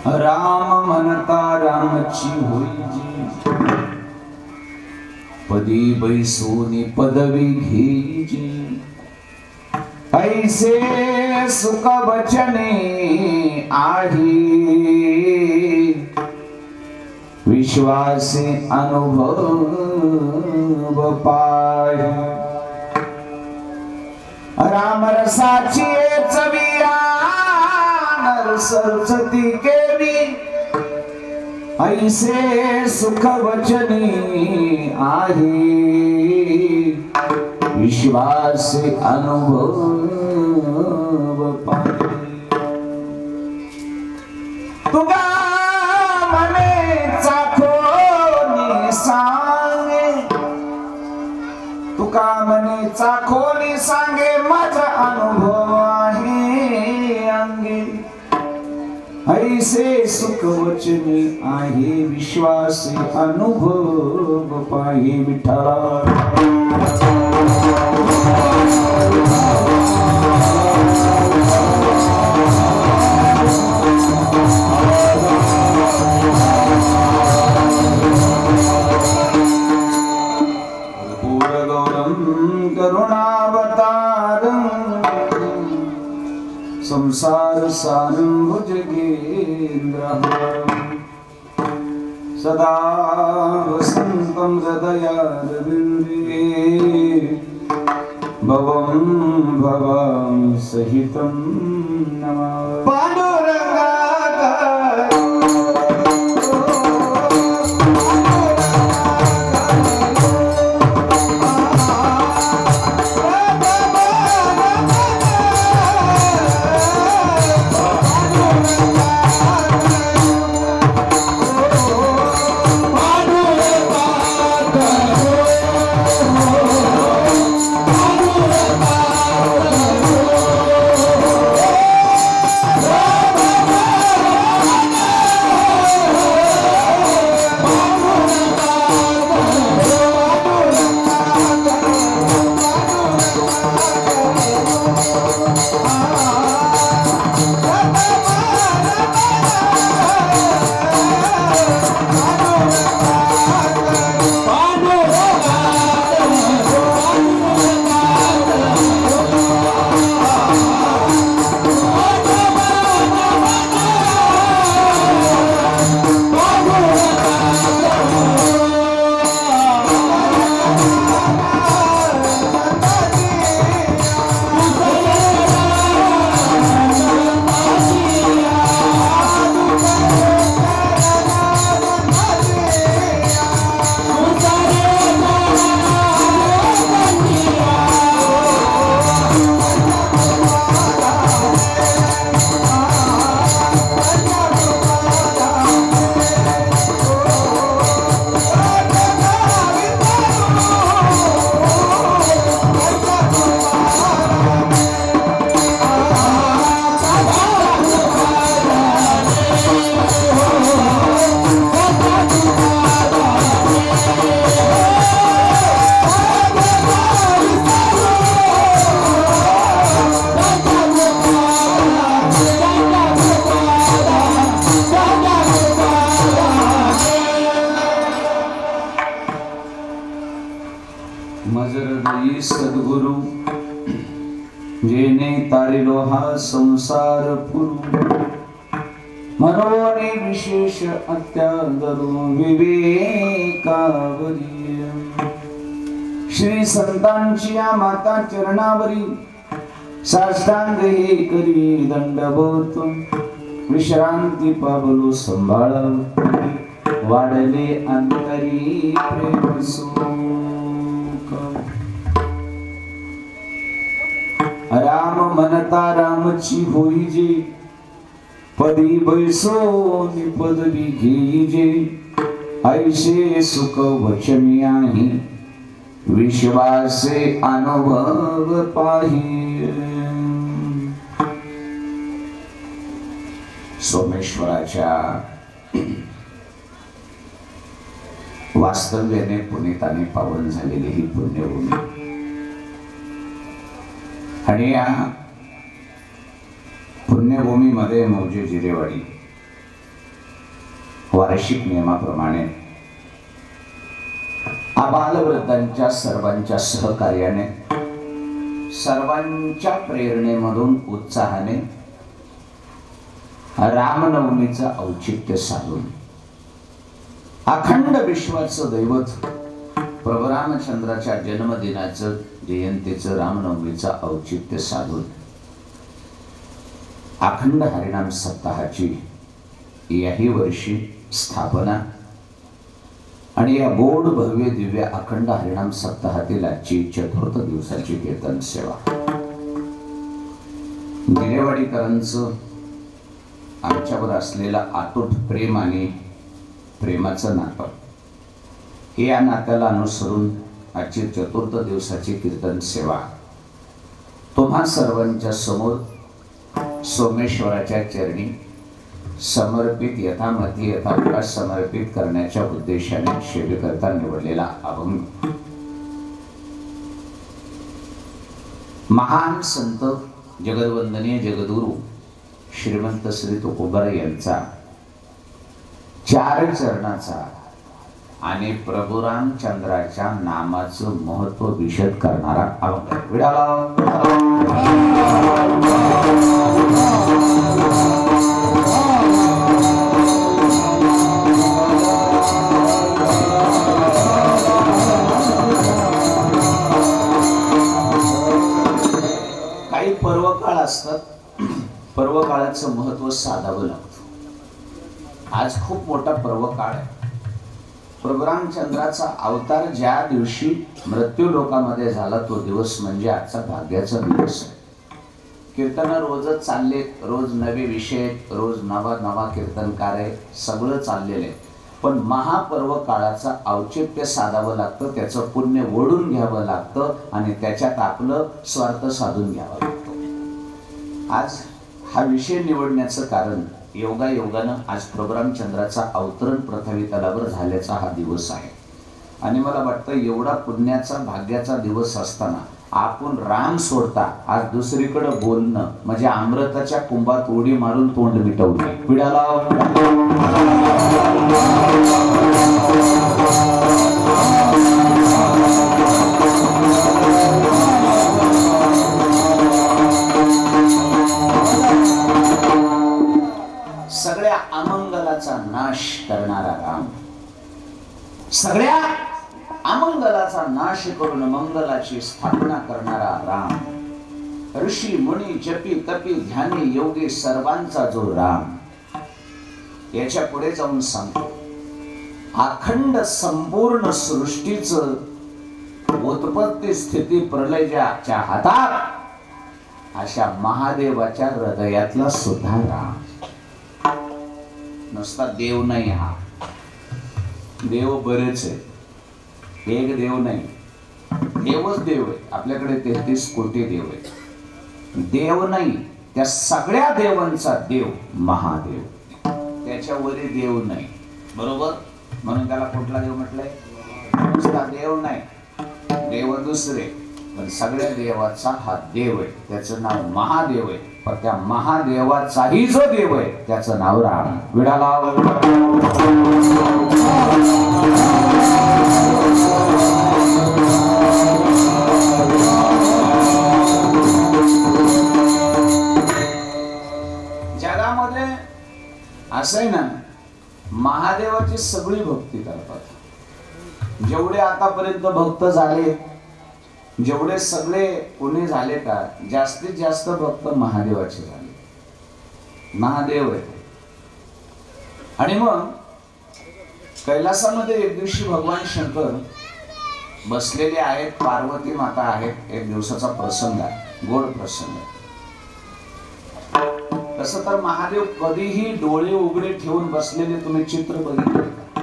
राम म्हणता रामची होईजी, पदी बैसोनी पदवी घेईजी, ऐसे सुख वचने आही, विश्वासे अनुभव पाही, राम रसाची चविया सरस्वती केली, ऐसे सुख वचनी आहे, विश्वास अनुभव पाही, तुगा मने चाखोनी सांगे, तुका मने चाखोनी सांगे, माझा अनुभव आहे अंगे, ऐसे सुख वचनी आहे, विश्वास अनुभव पाही विठ्ठला। करुणावतारं संसार सारं भुजगेन्द्रः, सदा वसन्तं हृदयारविन्दे, भवं भवामि सहितं नमामि। पांडुरंगा मजरदयी सद्गुरु जेने तारिलो हा संसार पुरु, मनोने विशेष अत्यादरो विवेकावरी, श्री संतांची या माता चरणावरी साष्टांग हे करी दंडवत, विश्रांती पावलो संभाळ, वाढले अंतरी प्रेम सुख, राम म्हणता रामची होईजे, पदी बैसोनी पदवी घेईजे, ऐसे सुख वचनी आहे, विश्वासे अनुभव पाही। सोमेश्वराच्या वास्तव्याने पुनीताने पावन झालेली ही पुण्यभूमी, आणि या पुण्यभूमीमध्ये मौजे जिरेवाडी वार्षिक नियमाप्रमाणे आबालवृद्धांच्या सर्वांच्या सहकार्याने, सर्वांच्या प्रेरणेमधून उत्साहाने रामनवमीचं औचित्य साधून अखंड विश्वाचं दैवत प्रभू रामचंद्राच्या जन्मदिनाचं, जयंतीचं, रामनवमीचं औचित्य साधून अखंड हरिनाम सप्ताहाची याही वर्षी स्थापना आणि या गोड भव्य दिव्य अखंड हरिनाम सप्ताहातील आजची चतुर्थ दिवसाची कीर्तन सेवा दिलेवाडीकरांचं आमच्यावर असलेलं अतूट प्रेम आणि प्रेमाचं नातं, हे या नात्याला अनुसरून आजची चतुर्थ दिवसाची कीर्तन सेवा तुम्हा सर्वांच्या समोर सोमेश्वराच्या चरणी समर्पित, यथामती यथावकाश समर्पित करण्याच्या उद्देशाने सेवेकरता निवडलेला अभंग महान संत जगदवंदनीय जगद्गुरु श्रीमंत श्री तुकोबार यांचा 4 चरणाचा आणि प्रभू रामचंद्राच्या नामाचं महत्व विशद करणारा अभंग विडाला काही पर्वकाळ असतात, पर्वकाळाचं महत्व साधावं लागतं. आज खूप मोठा पर्वकाळ आहे. प्रभू रामचंद्राचा अवतार ज्या दिवशी मृत्यू लोकामध्ये झाला तो दिवस म्हणजे आजचा भाग्याचा दिवस आहे. कीर्तन रोजच चालले, रोज नवे विषय, रोज नवा कीर्तनकार आहे, सगळं चाललेलं आहे. पण महापर्व काळाचा औचित्य साधावं लागतं, त्याचं पुण्य ओढून घ्यावं लागतं आणि त्याच्यात आपलं स्वार्थ साधून घ्यावं लागतं. आज हा विषय निवडण्याचं कारण योगायोगानं आज प्रभू रामचंद्राचा अवतरण पृथ्वी तलावर झाल्याचा हा दिवस आहे. आणि मला वाटतं एवढा पुण्याचा भाग्याचा दिवस असताना आपण राम सोडता आज दुसरीकडे बोलणं म्हणजे अमृताच्या कुंभात उडी मारून तोंड मिटवणे. पिढ्याला सगळ्या अमंगलाचा नाश करणारा राम, सगळ्या अमंगलाचा नाश करून मंगलाची स्थापना करणारा राम, ऋषी मुनी जपी तपी ध्यानी योगी सर्वांचा जो राम, याच्या पुढे जाऊन सांगतो अखंड संपूर्ण सृष्टीचं उत्पत्ती स्थिती प्रलयाच्या हातात अशा महादेवाच्या हृदयातला सुद्धा राम. नुसता देव नाही, हा देव बरेच आहे, एक देव नाही, देवच देव आहे. आपल्याकडे 33 कोटी देव आहे. देव नाही, त्या सगळ्या देवांचा देव महादेव, त्याच्यावरी देव नाही. बरोबर, म्हणून त्याला कुठला देव म्हटलंय? नुसता देव नाही, देव दुसरे, पण सगळ्या देवाचा हा देव आहे, त्याचं नाव महादेव आहे. पण त्या महादेवाचाही जो देव आहे त्याचं नाव राम. विडाला जगामध्ये असं आहे ना, महादेवाची सगळी भक्ती करतात. जेवढे आतापर्यंत भक्त झाले, जेवढे सगळे पुणे झाले का, जास्तीत जास्त भक्त महादेवाचे झाले. महादेव आहे. आणि मग कैलासामध्ये एक दिवशी भगवान शंकर बसलेले आहेत, पार्वती माता आहेत. एक दिवसाचा प्रसंग आहे, गोड प्रसंग. तसं तर महादेव कधीही डोळे उघडे ठेवून बसलेले तुम्ही चित्र बघितले का?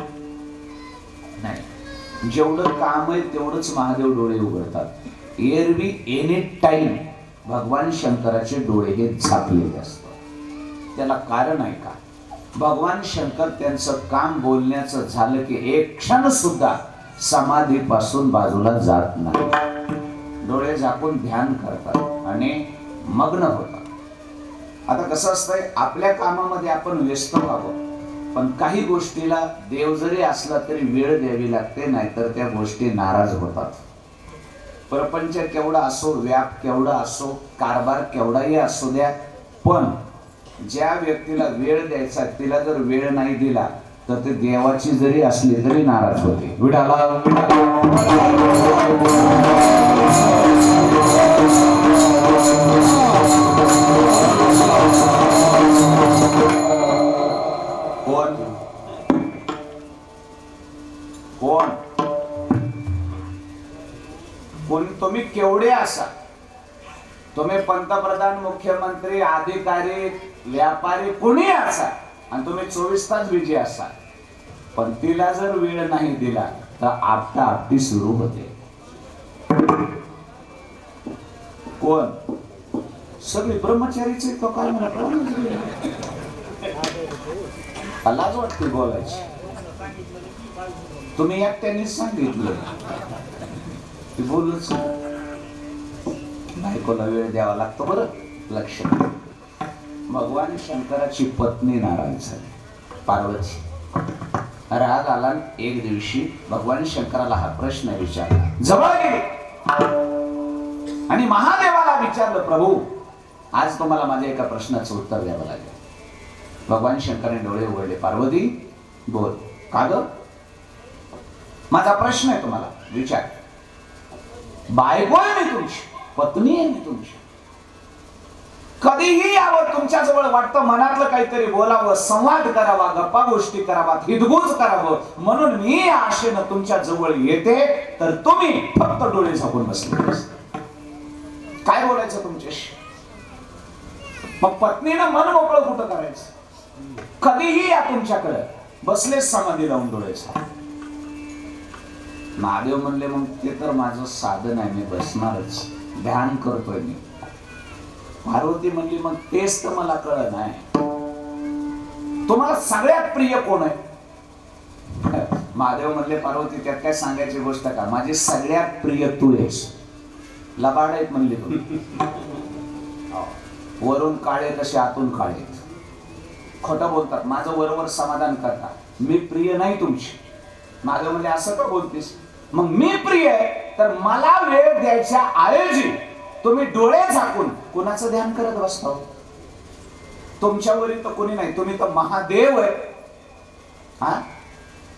नाही. जेवढं काम आहे तेवढंच महादेव डोळे उघडतात. एरवी एनी टाइम भगवान शंकराचे डोळे हे झाकलेले असतात. त्याला कारण आहे का? भगवान शंकर त्यांचं काम बोलण्याचं झालं की एक क्षण सुद्धा समाधीपासून बाजूला जात नाही. डोळे झाकून ध्यान करतात आणि मग्न होतात. आता कसं असतंय, आपल्या कामामध्ये आपण व्यस्त व्हावं, पण काही गोष्टीला देव जरी असला तरी वेळ द्यावी लागते, नाहीतर त्या गोष्टी नाराज होतात. प्रपंच केवढा असो, व्याप केवढा असो, कारभार केवढाही असू द्या, पण ज्या व्यक्तीला वेळ द्यायचा तिला जर वेळ नाही दिला तर ते देवाची जरी असली तरी नाराज होते. विडाला कोण कोण कोण तुम्ही केवढे असा, तुम्ही पंतप्रधान, मुख्यमंत्री, अधिकारी, व्यापारी, कोणी असा, आणि तुम्ही 24 तास बिझी असा, पण तिला जर वेळ नाही दिला तर आपटा आपटी सुरू होते. कोण? सगळे ब्रह्मचारीचे. तो काय म्हणत, लाज वाटते बोलायची. तुम्ही एकट्यानेच सांगितलं ते बोलूच, बायकोला वेळ द्यावा लागतो. बरं लक्ष, भगवान शंकराची पत्नी नाराज झाली, पार्वती. राग आला. एक दिवशी भगवान शंकराला हा प्रश्न विचारला, जवळ गेले आणि महादेवाला विचारलं, प्रभू आज तुम्हाला माझ्या एका प्रश्नाचं उत्तर द्यावं लागेल. भगवान शंकराने डोळे उघडले, पार्वती बोल. का ग? माझा प्रश्न आहे, तुम्हाला विचार. बायको आहे मी तुमची, पत्नी आहे मी तुमची. कधीही यावं तुमच्या जवळ वाटतं, मनातलं काहीतरी बोलावं, संवाद करावा, गप्पा गोष्टी करावा, हितगुज करावं, म्हणून मी आशेनं तुमच्या जवळ येते, तर तुम्ही फक्त डोळे झाकून बसले. काय बोलायचं तुमच्याशी? मग पत्नीनं मन मोकळं कुठं करायचं? कधीही या तुमच्याकडे, बसले समाधी लावून डोळ्याचा. महादेव म्हणले, मग ते तर माझं साधन आहे, मी बसणारच, ध्यान करतोय मी. पार्वती म्हणली, मग तेच तर मला कळत नाही, तुम्हाला सगळ्यात प्रिय कोण आहे? महादेव म्हणले, पार्वती त्यात काय सांगायची गोष्ट का, माझी सगळ्यात प्रिय तू आहेस. लबाड आहेत म्हणली तुम्ही, वरून काळे कसे आतून काळे, खोटं बोलतात, माझं वरवर समाधान करतात, मी प्रिय नाही तुमची. महादेव म्हणले, असं का बोलतीस? मग मी प्रिय आहे तर मला वेळ द्यायच्या ऐवजी तुम्ही डोळे झाकून कोणाचं ध्यान करत बसता? तुमच्यावरील तर कोणी नाही, तुम्ही तर महादेव आहे. हा,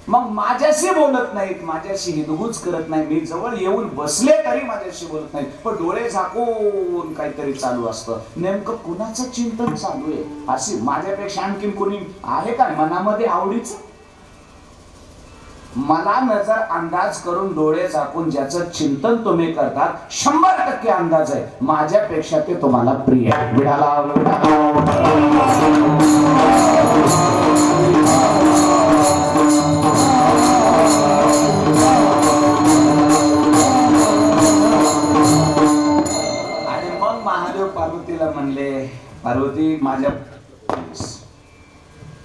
मग माझ्याशी बोलत नाहीत, माझ्याशी हितगुज करत नाही, मी जवळ येऊन बसले तरी माझ्याशी बोलत नाही, पण डोळे झाकून काहीतरी चालू असतं. नेमकं कुणाचं चिंतन चालू आहे? अशी माझ्यापेक्षा आणखीन कोणी आहे का मनामध्ये आवडीचं? मला नजर अंदाज करून डोळे झाकून ज्याचं चिंतन तुम्ही करतात, 100% अंदाज आहे माझ्यापेक्षा ते तुम्हाला प्रिय आहे. विडाला आणि मग महादेव पार्वतीला म्हणले, पार्वती माझ्या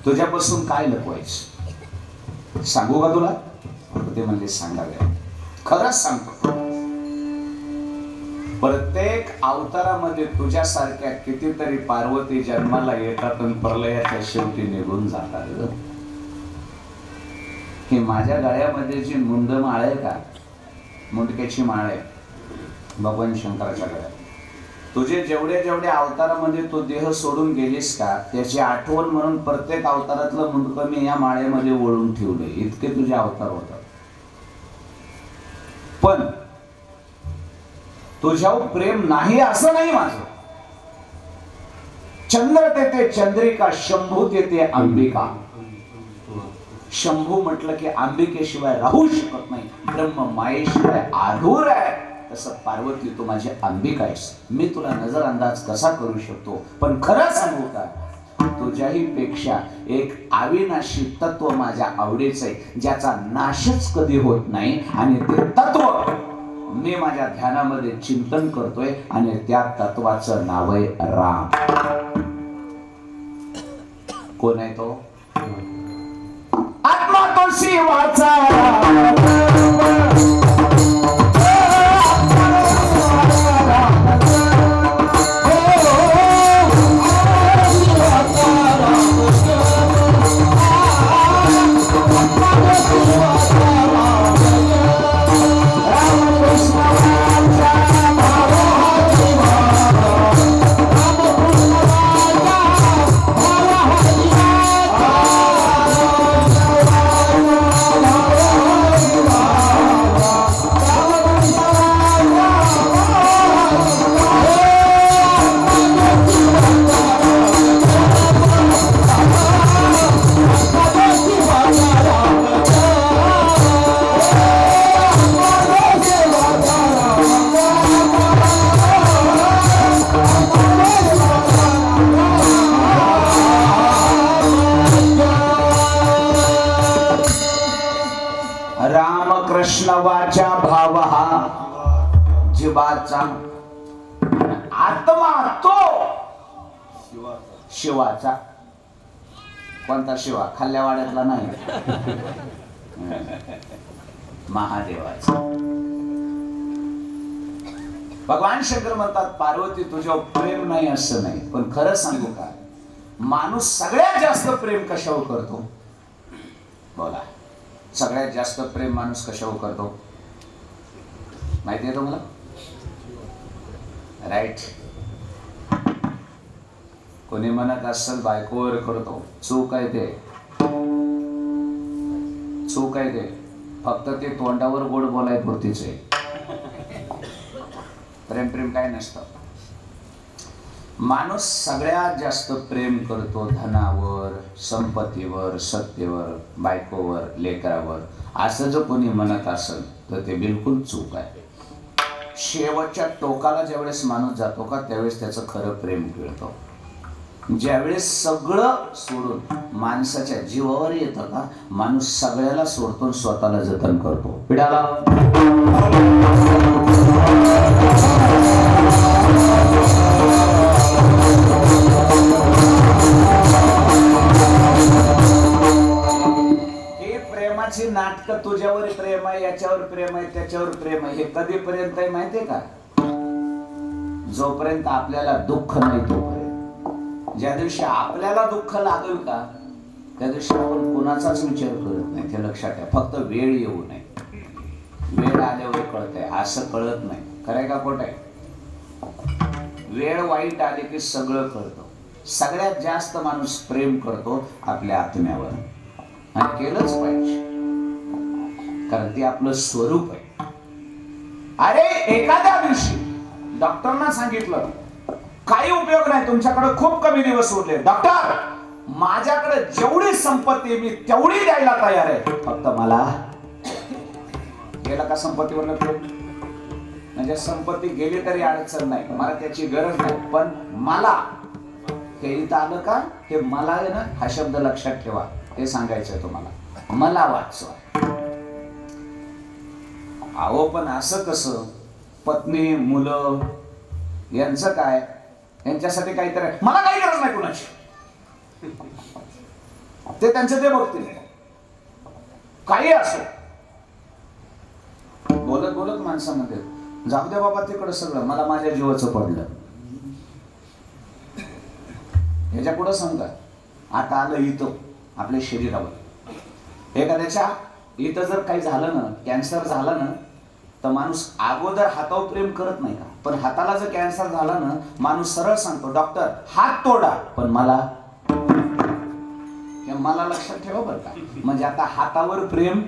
तुझ्यापासून काय लपवायचं, सांगू का तुला? ते म्हणले, सांगावे. खरंच सांगतो, प्रत्येक अवतारामध्ये तुझ्यासारख्या कितीतरी पार्वती जन्माला येतात आणि प्रलयाच्या शेवटी निघून जातात. हे माझ्या गळ्यामध्ये जी मुंडमाळ आहे का, मुंडक्याची माळ आहे भगवान शंकराच्या गळ्यात, तुझे जेवढे जेवढे अवतारामध्ये तू देह सोडून गेलीस का, त्याची आठवण म्हणून प्रत्येक अवतारातलं मुंडकं मी या माळेमध्ये ओळून ठेवले. इतके तुझे अवतार होतात. पण तुझ्यावर प्रेम नाही असं नाही माझं. चंद्र तेथे चंद्रिका, शंभू तेथे अंबिका. शंभू म्हटलं की अंबिकेशिवाय राहू शकत नाही, ब्रह्म मायेशिवाय आधुर आहे. तसं पार्वती तू माझी अंबिका आहेस, मी तुला नजर अंदाज कसा करू शकतो, पण खरं सांगू का, तुझ्याही पेक्षा एक अविनाशी तत्व माझ्या आवडीचं आहे, ज्याचा नाशच कधी होत नाही, आणि ते तत्व मी माझ्या ध्यानामध्ये चिंतन करतोय, आणि त्या तत्वाचं नाव आहे राम. कोण आहे तो? आत्मा तो शिवाचा. देवाचा, आत्मा तो शिवाचा. कोणता शिवा? खाल्ल्या वाड्यातला नाही, महादेवाचा. भगवान शंकर म्हणतात पार्वती तुझ्यावर प्रेम नाही असं नाही, पण खरं सांगू का, माणूस सगळ्यात जास्त प्रेम कशावर करतो? बोला, सगळ्यात जास्त प्रेम माणूस कशावर करतो माहिती आहे तुम्हाला? राईट. कोणी म्हणत असेल बायकोवर करतो, चूक आहे ते, चूक आहे ते. फक्त ते तोंडावर गोड बोलाय पुरतीच आहे. प्रेम प्रेम काय नसतं. माणूस सगळ्यात जास्त प्रेम करतो धनावर, संपत्तीवर, सत्तेवर, बायकोवर, लेकरावर. असं जर कोणी म्हणत असेल तर ते बिलकुल चूक आहे. शेवटच्या टोकाला ज्यावेळेस माणूस जातो का त्यावेळेस त्याचं खरं प्रेम कळतं. ज्यावेळेस सगळं सोडून माणसाच्या जीवावर येतं का माणूस सगळ्याला सोडतो, स्वतःला जतन करतो. पिढाला हे प्रेमाची नाटकं, तुझ्यावर प्रेम आहे, याच्यावर प्रेम आहे, त्याच्यावर प्रेम आहे, हे कधीपर्यंत आहे माहितीये का? जोपर्यंत आपल्याला दुःख नाही तोपर्यंत. ज्या दिवशी आपल्याला दुःख लागेल का त्या दिवशी आपण कोणाचाच विचार करत नाही. ते लक्षात ठेवा. फक्त वेळ येऊ नये. वेळ आल्यावर कळतंय, असं कळत नाही. खरंय का खोट आहे? वेळ वाईट आली की सगळं कळतं. सगळ्यात जास्त माणूस प्रेम करतो आपल्या आत्म्यावर, आणि केलंच पाहिजे, कारण ते आपलं स्वरूप आहे. अरे एखाद्या दिवशी डॉक्टरना सांगितलं काही उपयोग नाही, तुमच्याकडे खूप कमी दिवस उरले. डॉक्टर, माझ्याकडे जेवढी संपत्ती मी तेवढी द्यायला तयार आहे, फक्त मला. गेला का संपत्तीवर प्रेम? म्हणजे संपत्ती गेली तरी अडचण नाही, मला त्याची गरज नाही, पण मला हे इथं आलं का, हे मला आहे ना, हा शब्द लक्षात ठेवा. हे सांगायचंय तुम्हाला, मला वाचवा. अहो पण असं कसं? पत्नी, मुलं यांचं काय? यांच्यासाठी काहीतरी, मला काही गरज नाही कुणाची, ते त्यांचं ते बघतील. काही असो, बोलत बोलत माणसामध्ये जाऊ द्या बाबा तिकडं सगळं, मला माझ्या जीवाचं पडलं. ह्याच्या पुढं सांगता आता आलं इथं आपल्या शरीरावर. एखाद्याच्या इथं जर काही झालं ना, कॅन्सर झाला ना, तर माणूस अगोदर हातावर प्रेम करत नाही का? पण हाताला जर कॅन्सर झाला ना, माणूस सरळ सांगतो डॉक्टर हात तोडा, पण मला. हे मला लक्षात ठेवा बरं का. म्हणजे आता हातावर प्रेम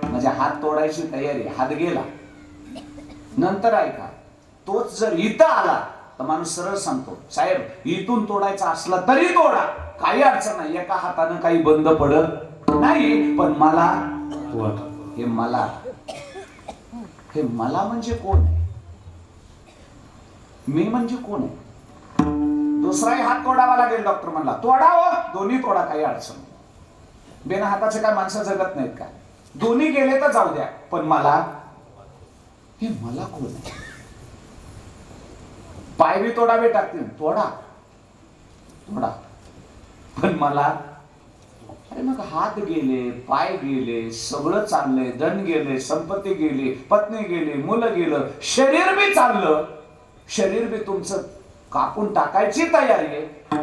म्हणजे हात तोडायची तयारी, हात गेला. नंतर ऐका, तोच जर इथं आला तर माणूस सरळ सांगतो साहेब इथून तोडायचा असला तरी तोडा, काही अडचण नाही, एका हातानं काही बंद पडत नाही, पण मला. हे मला, हे मला म्हणजे कोण आहे? मी म्हणजे कोण आहे? दुसराही हात तोडावा लागेल. डॉक्टर म्हणला तोडावं, दोन्ही तोडा, काही अडचण नाही. बिना हाताचे काय माणसं जगत नाहीत का? दोन्ही गेले तर जाऊ द्या, पण मला. हे मला कोण आहे? पाय बी तोडावे टाकतील, तोडा तोडा, पण मला. अरे मग हात गेले, पाय गेले, सगळं चाललंय, धन गेले, संपत्ती गेली, पत्नी गेली, मुलं गेलं, शरीर बी चाललं, शरीर बी तुमचं कापून टाकायची तयारी आहे,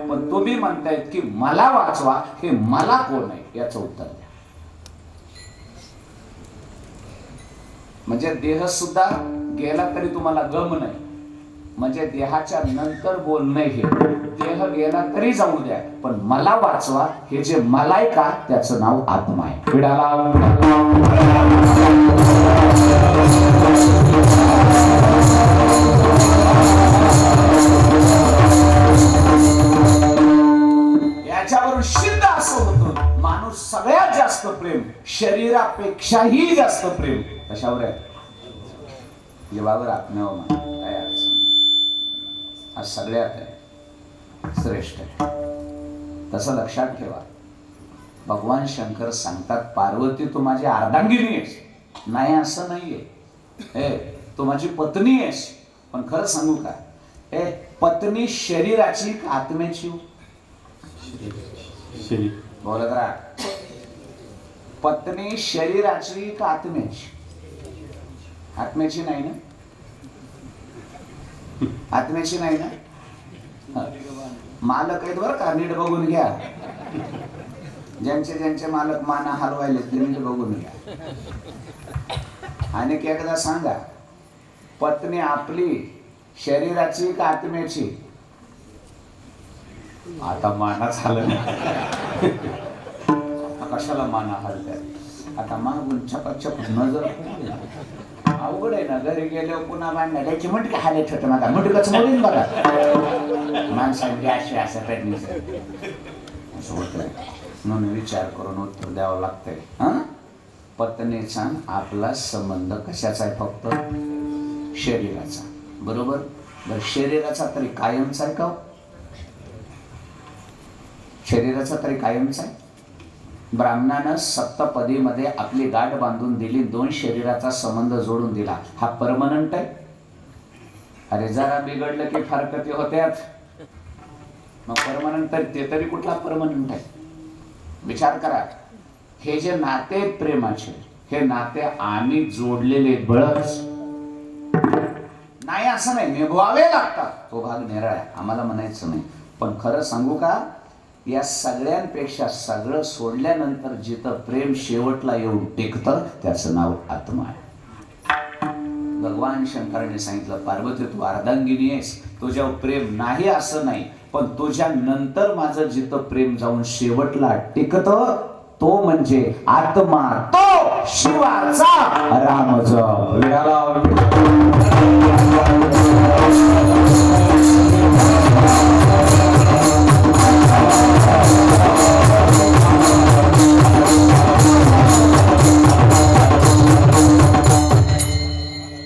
पण तुम्ही म्हणतायत की मला वाचवा. हे मला कोण आहे याचं उत्तर द्या. म्हणजे देह सुद्धा गेला तरी तुम्हाला गम नाही. म्हणजे देहाच्या नंतर बोलणं हे, देह गेला तरी जाऊ द्या, पण मला वाचवा. हे जे मला आहे का त्याचं नाव आत्मा आहे. पिढाला याच्यावरून सिद्ध असं होतं माणूस सगळ्यात जास्त प्रेम शरीरापेक्षाही जास्त प्रेम कशावर आहे? जीवावर, आत्म्यावर. काय अडचण हा सगळ्यात आहे, श्रेष्ठ आहे. तसं लक्षात ठेवा. भगवान शंकर सांगतात पार्वती तू माझी अर्धांगिनी आहेस. नाही असं नाहीये. तू माझी पत्नी आहेस, पण खरं सांगू का, पत्नी शरीराची का आत्म्याची? बोलत राहा. पत्नी शरीराची का आत्म्याची? आत्म्याची नाही ना? आत्म्याची नाही ना? मालक आहेत बरं का, नीट बघून घ्या. ज्यांचे ज्यांचे मालक माना हलवायले ते नीट बघून घ्या. आणि एकदा सांगा, पत्नी आपली शरीराची का आत्म्याची? आता मानाच हलत. कशाला माना हलत? आता मागून चपाचप नजर अवघड आहे ना. घरी गेल्यावर पुन्हा मांडणार त्याची मुटकी हालत होतं. माझा मुटकच मोडून बघा. माणसांची अशी असं असं होतं म्हणून विचार करून उत्तर द्यावं लागतंय. हा, पत्नीचा आपला संबंध कशाचा आहे? फक्त शरीराचा. बरोबर. बरं, शरीराचा तरी कायमचा आहे का? शरीराचा तरी कायमचा आहे. ब्राह्मणानं सप्तपदीमध्ये आपली गाठ बांधून दिली, 2 शरीराचा संबंध जोडून दिला. हा परमनंट आहे? अरे जरा बिघडलं की फारकती होत्यात. मग परमनंट ते तरी कुठला परमनंट आहे? विचार करा. हे जे नाते प्रेमाचे, हे नाते आम्ही जोडलेले बळच नाही असं नाही, निभवावे लागतात. तो भाग निराळा आहे, आम्हाला म्हणायचं नाही. पण खरं सांगू का, या सगळ्यांपेक्षा सगळं सोडल्यानंतर जिथं प्रेम शेवटला येऊन टेकतं त्याचं नाव आत्मा आहे. भगवान शंकराने सांगितलं, पार्वती तू अर्धांगिनी आहेस, तुझ्यावर प्रेम नाही असं नाही, पण तुझ्या नंतर माझं जिथं प्रेम जाऊन शेवटला टिकतं तो म्हणजे आत्मा, तो शिवाचा रामज.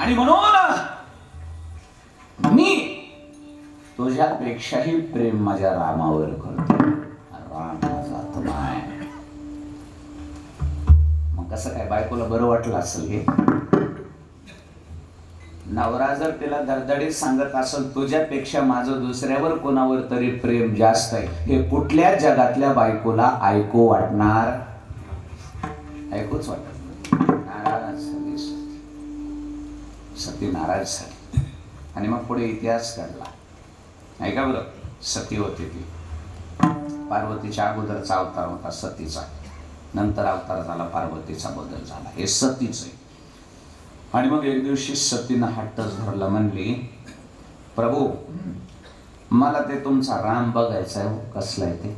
आणि म्हणून मी तुझ्यापेक्षाही प्रेम माझ्या रामावर करतो. राम माझा आत्मा आहे. मग कसं काय बायकोला बरं वाटलं असेल हे? नवरा जर तिला धडधडीत सांगत असेल तुझ्यापेक्षा माझं दुसऱ्यावर कोणावर तरी प्रेम जास्त आहे, हे कुठल्या जगातल्या बायकोला ऐकू वाटणार? ऐकूच वाटत. नाराज झाली सती, नाराज झाली. आणि मग पुढे इतिहास घडला. ऐका बरं, सती होती ती. पार्वतीच्या अगोदरचा अवतार होता सतीचा, नंतर अवतार झाला पार्वतीचा, बदल झाला. हे सतीच आहे. आणि मग एक दिवशी सतीनं हट्टच धरला, म्हणली प्रभू मला ते तुमचा राम बघायचा आहे. कसला आहे ते?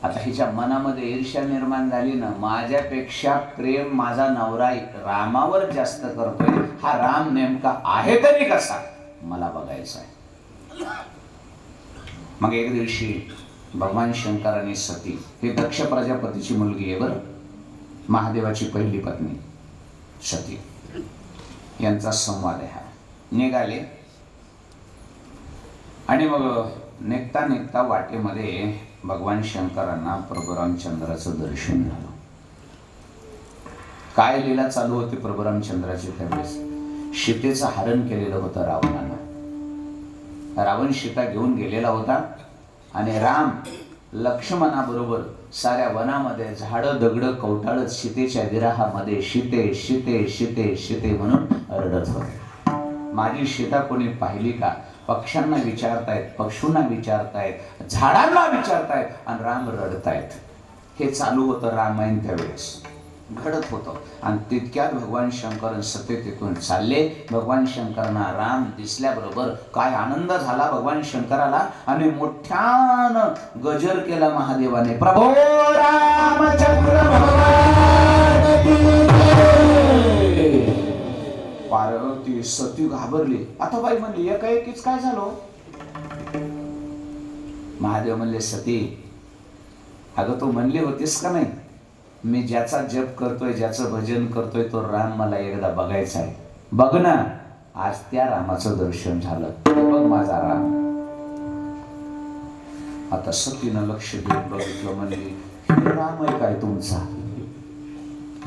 आता हिच्या मनामध्ये ईर्ष्या निर्माण झाली ना, माझ्यापेक्षा प्रेम माझा नवरा रामावर जास्त करतोय, हा राम नेमका आहे तरी कसा, मला बघायचा आहे. मग एक दिवशी भगवान शंकर आणि सती, हे दक्ष प्रजापतीची मुलगी आहे बरं, महादेवाची पहिली पत्नी सती, यांचा संवाद आहे हा. निघाले आणि मग निघता निघता वाटेमध्ये भगवान शंकरांना प्रभू रामचंद्राचं दर्शन झालं. काय लीला चालू होती प्रभू रामचंद्राची त्यावेळेस? सीतेचं हरण केलेलं होतं रावणानं. रावण सीता घेऊन गेलेला होता आणि राम लक्ष्मणाबरोबर साऱ्या वनामध्ये झाडं दगड कवटाळत सीतेच्या विरहामध्ये सीते सीते सीते सीते म्हणून रडत होते. माझी सीता कोणी पाहिली का? पक्ष्यांना विचारतायत, पक्षूंना विचारतायत, झाडांना विचारतायत आणि राम रडतायत. हे चालू होतं रामायण त्यावेळेस घडत होतं. आणि तितक्यात भगवान शंकर सते तिथून चालले. भगवान शंकरांना राम दिसल्याबरोबर काय आनंद झाला भगवान शंकराला, आणि मोठ्यानं गजर केला महादेवाने, प्रभो रामचंद्र भगवान की जय. पार्वती सती घाबरली. आता बाई म्हणली एकाएकीच काय झालं? महादेव म्हणले, सती अगं तू म्हणली होतीस का नाही, मी ज्याचा जप करतोय, ज्याचं भजन करतोय, तो राम मला एकदा बघायचा आहे. बघ ना, आज त्या रामाचं दर्शन झालं. बघ माझा राम. आता सतीनं लक्ष देऊन बघितलं, म्हणली हे राम आहे काय तुमचा?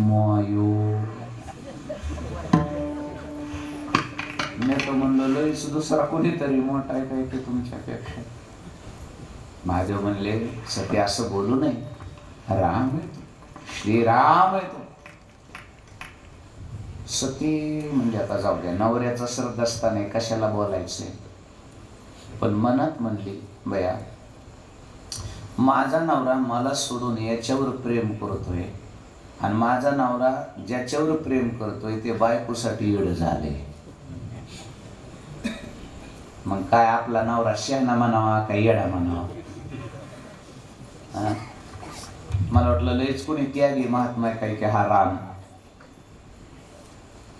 मायो मी तर म्हणलो लयच दुसरा कोणीतरी मोठा आहे काय ते तुमच्यापेक्षा. महादेव म्हणले सत्य असं बोलू नये, राम आहे तो, श्रीराम आहे तो. सती म्हणजे आता जाऊ द्या, नवऱ्याचा श्रद्धास्थान आहे, कशाला बोलायचंय. पण मनात म्हणली बया माझा नवरा मला सोडून याच्यावर प्रेम करतोय आणि माझा नवरा ज्याच्यावर प्रेम करतोय ते बायकोसाठी येड झाले. मग काय आपला नवरा शहाणा म्हणावा काय येडा म्हणावा. मला वाटलं लयच कोणी त्यागी महात्मा काय की हा राम.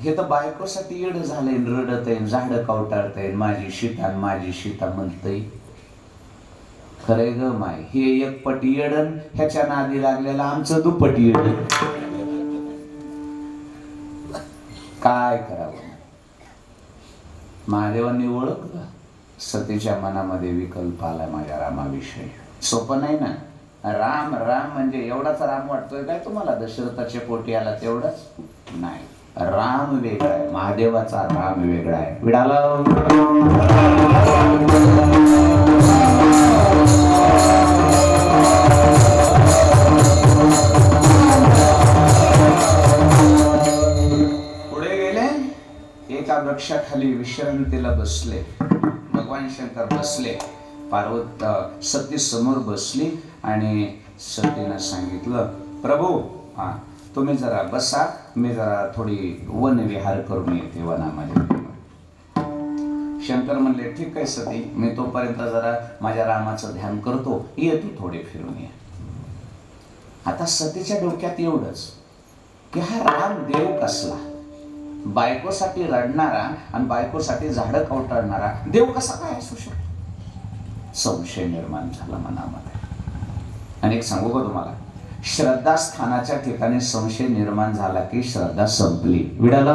हे तर बायकोसाठी येड झालंय, रडत आहे, झाड कवटाळत माझी सीता म्हणतय. खरंय ग माय, हे एक पटी येडन ह्याच्या नादी लागलेला आमचं दुप्पट येड. काय करावं. महादेवांनी ओळखलं सतीच्या मनामध्ये विकल्प आला माझ्या रामाविषयी. सोपं नाही ना. राम राम म्हणजे एवढाच राम वाटतोय काय तुम्हाला दशरथाच्या पोटी आला तेवढाच नाही. राम वेगळा आहे, महादेवाचा राम वेगळा आहे. विडाला पुढे गेले, एका वृक्षाखाली विश्रांतीला बसले. भगवान शंकर बसले, सती समोर बसली आणि सतीनं सांगितलं प्रभू हा तुम्ही जरा बसा, मी जरा थोडी वन विहार करून येते वनामध्ये. शंकर म्हणले ठीक आहे सती, मी तोपर्यंत जरा माझ्या रामाचं ध्यान करतो, ये तू थोडे फिरून ये. आता सतीच्या डोक्यात एवढंच की हा राम देव कसला, बायकोसाठी रडणारा आणि बायकोसाठी झाडं कवटाळणारा देव कसा काय असू शकतो. संशय निर्माण झाला मनामध्ये. आणि एक सांगू का तुम्हाला, श्रद्धास्थानाच्या ठिकाणी संशय निर्माण झाला की श्रद्धा संपली. विडाला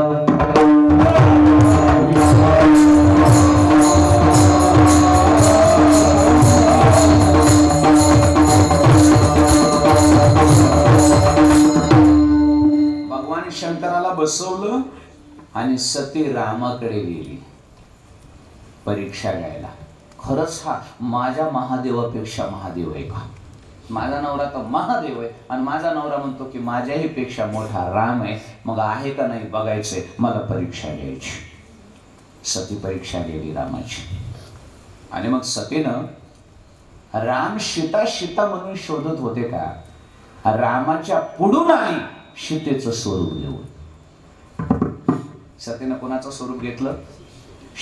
भगवान शंकराला बसवलं आणि सती रामाकडे गेली परीक्षा घ्यायला. खरंच हा माझ्या महादेवापेक्षा महादेव आहे का. माझा नवरा तर महादेव आहे आणि माझा नवरा म्हणतो की माझ्याही पेक्षा मोठा राम आहे. मग आहे का नाही बघायचंय, मला परीक्षा घ्यायची. सती परीक्षा गेली रामाची. आणि मग सतीनं राम सीता म्हणून शोधत होते का, रामाच्या पुढून आली सीतेचं स्वरूप घेऊन. सतीनं कोणाचं स्वरूप घेतलं,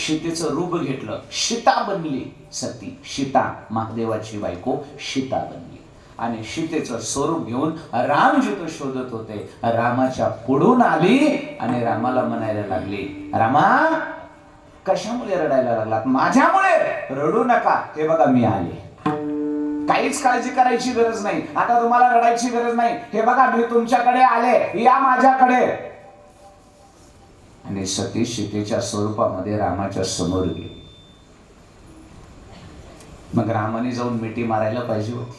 सीतेचं रूप घेतलं, सीता बनली सती. सीता महादेवाची बायको सीता बनली आणि सीतेचं स्वरूप घेऊन राम जिथं शोधत होते रामाच्या पुढून आली आणि रामाला म्हणायला लागली रामा कशामुळे रडायला लागलात. माझ्यामुळे रडू नका, हे बघा मी आले. काहीच काळजी करायची गरज नाही, आता तुम्हाला रडायची गरज नाही. हे बघा मी तुमच्याकडे आले, या माझ्याकडे. आणि सती सीतेच्या स्वरूपामध्ये रामाच्या समोर गेली. मग रामाने जाऊन मिठी मारायला पाहिजे होती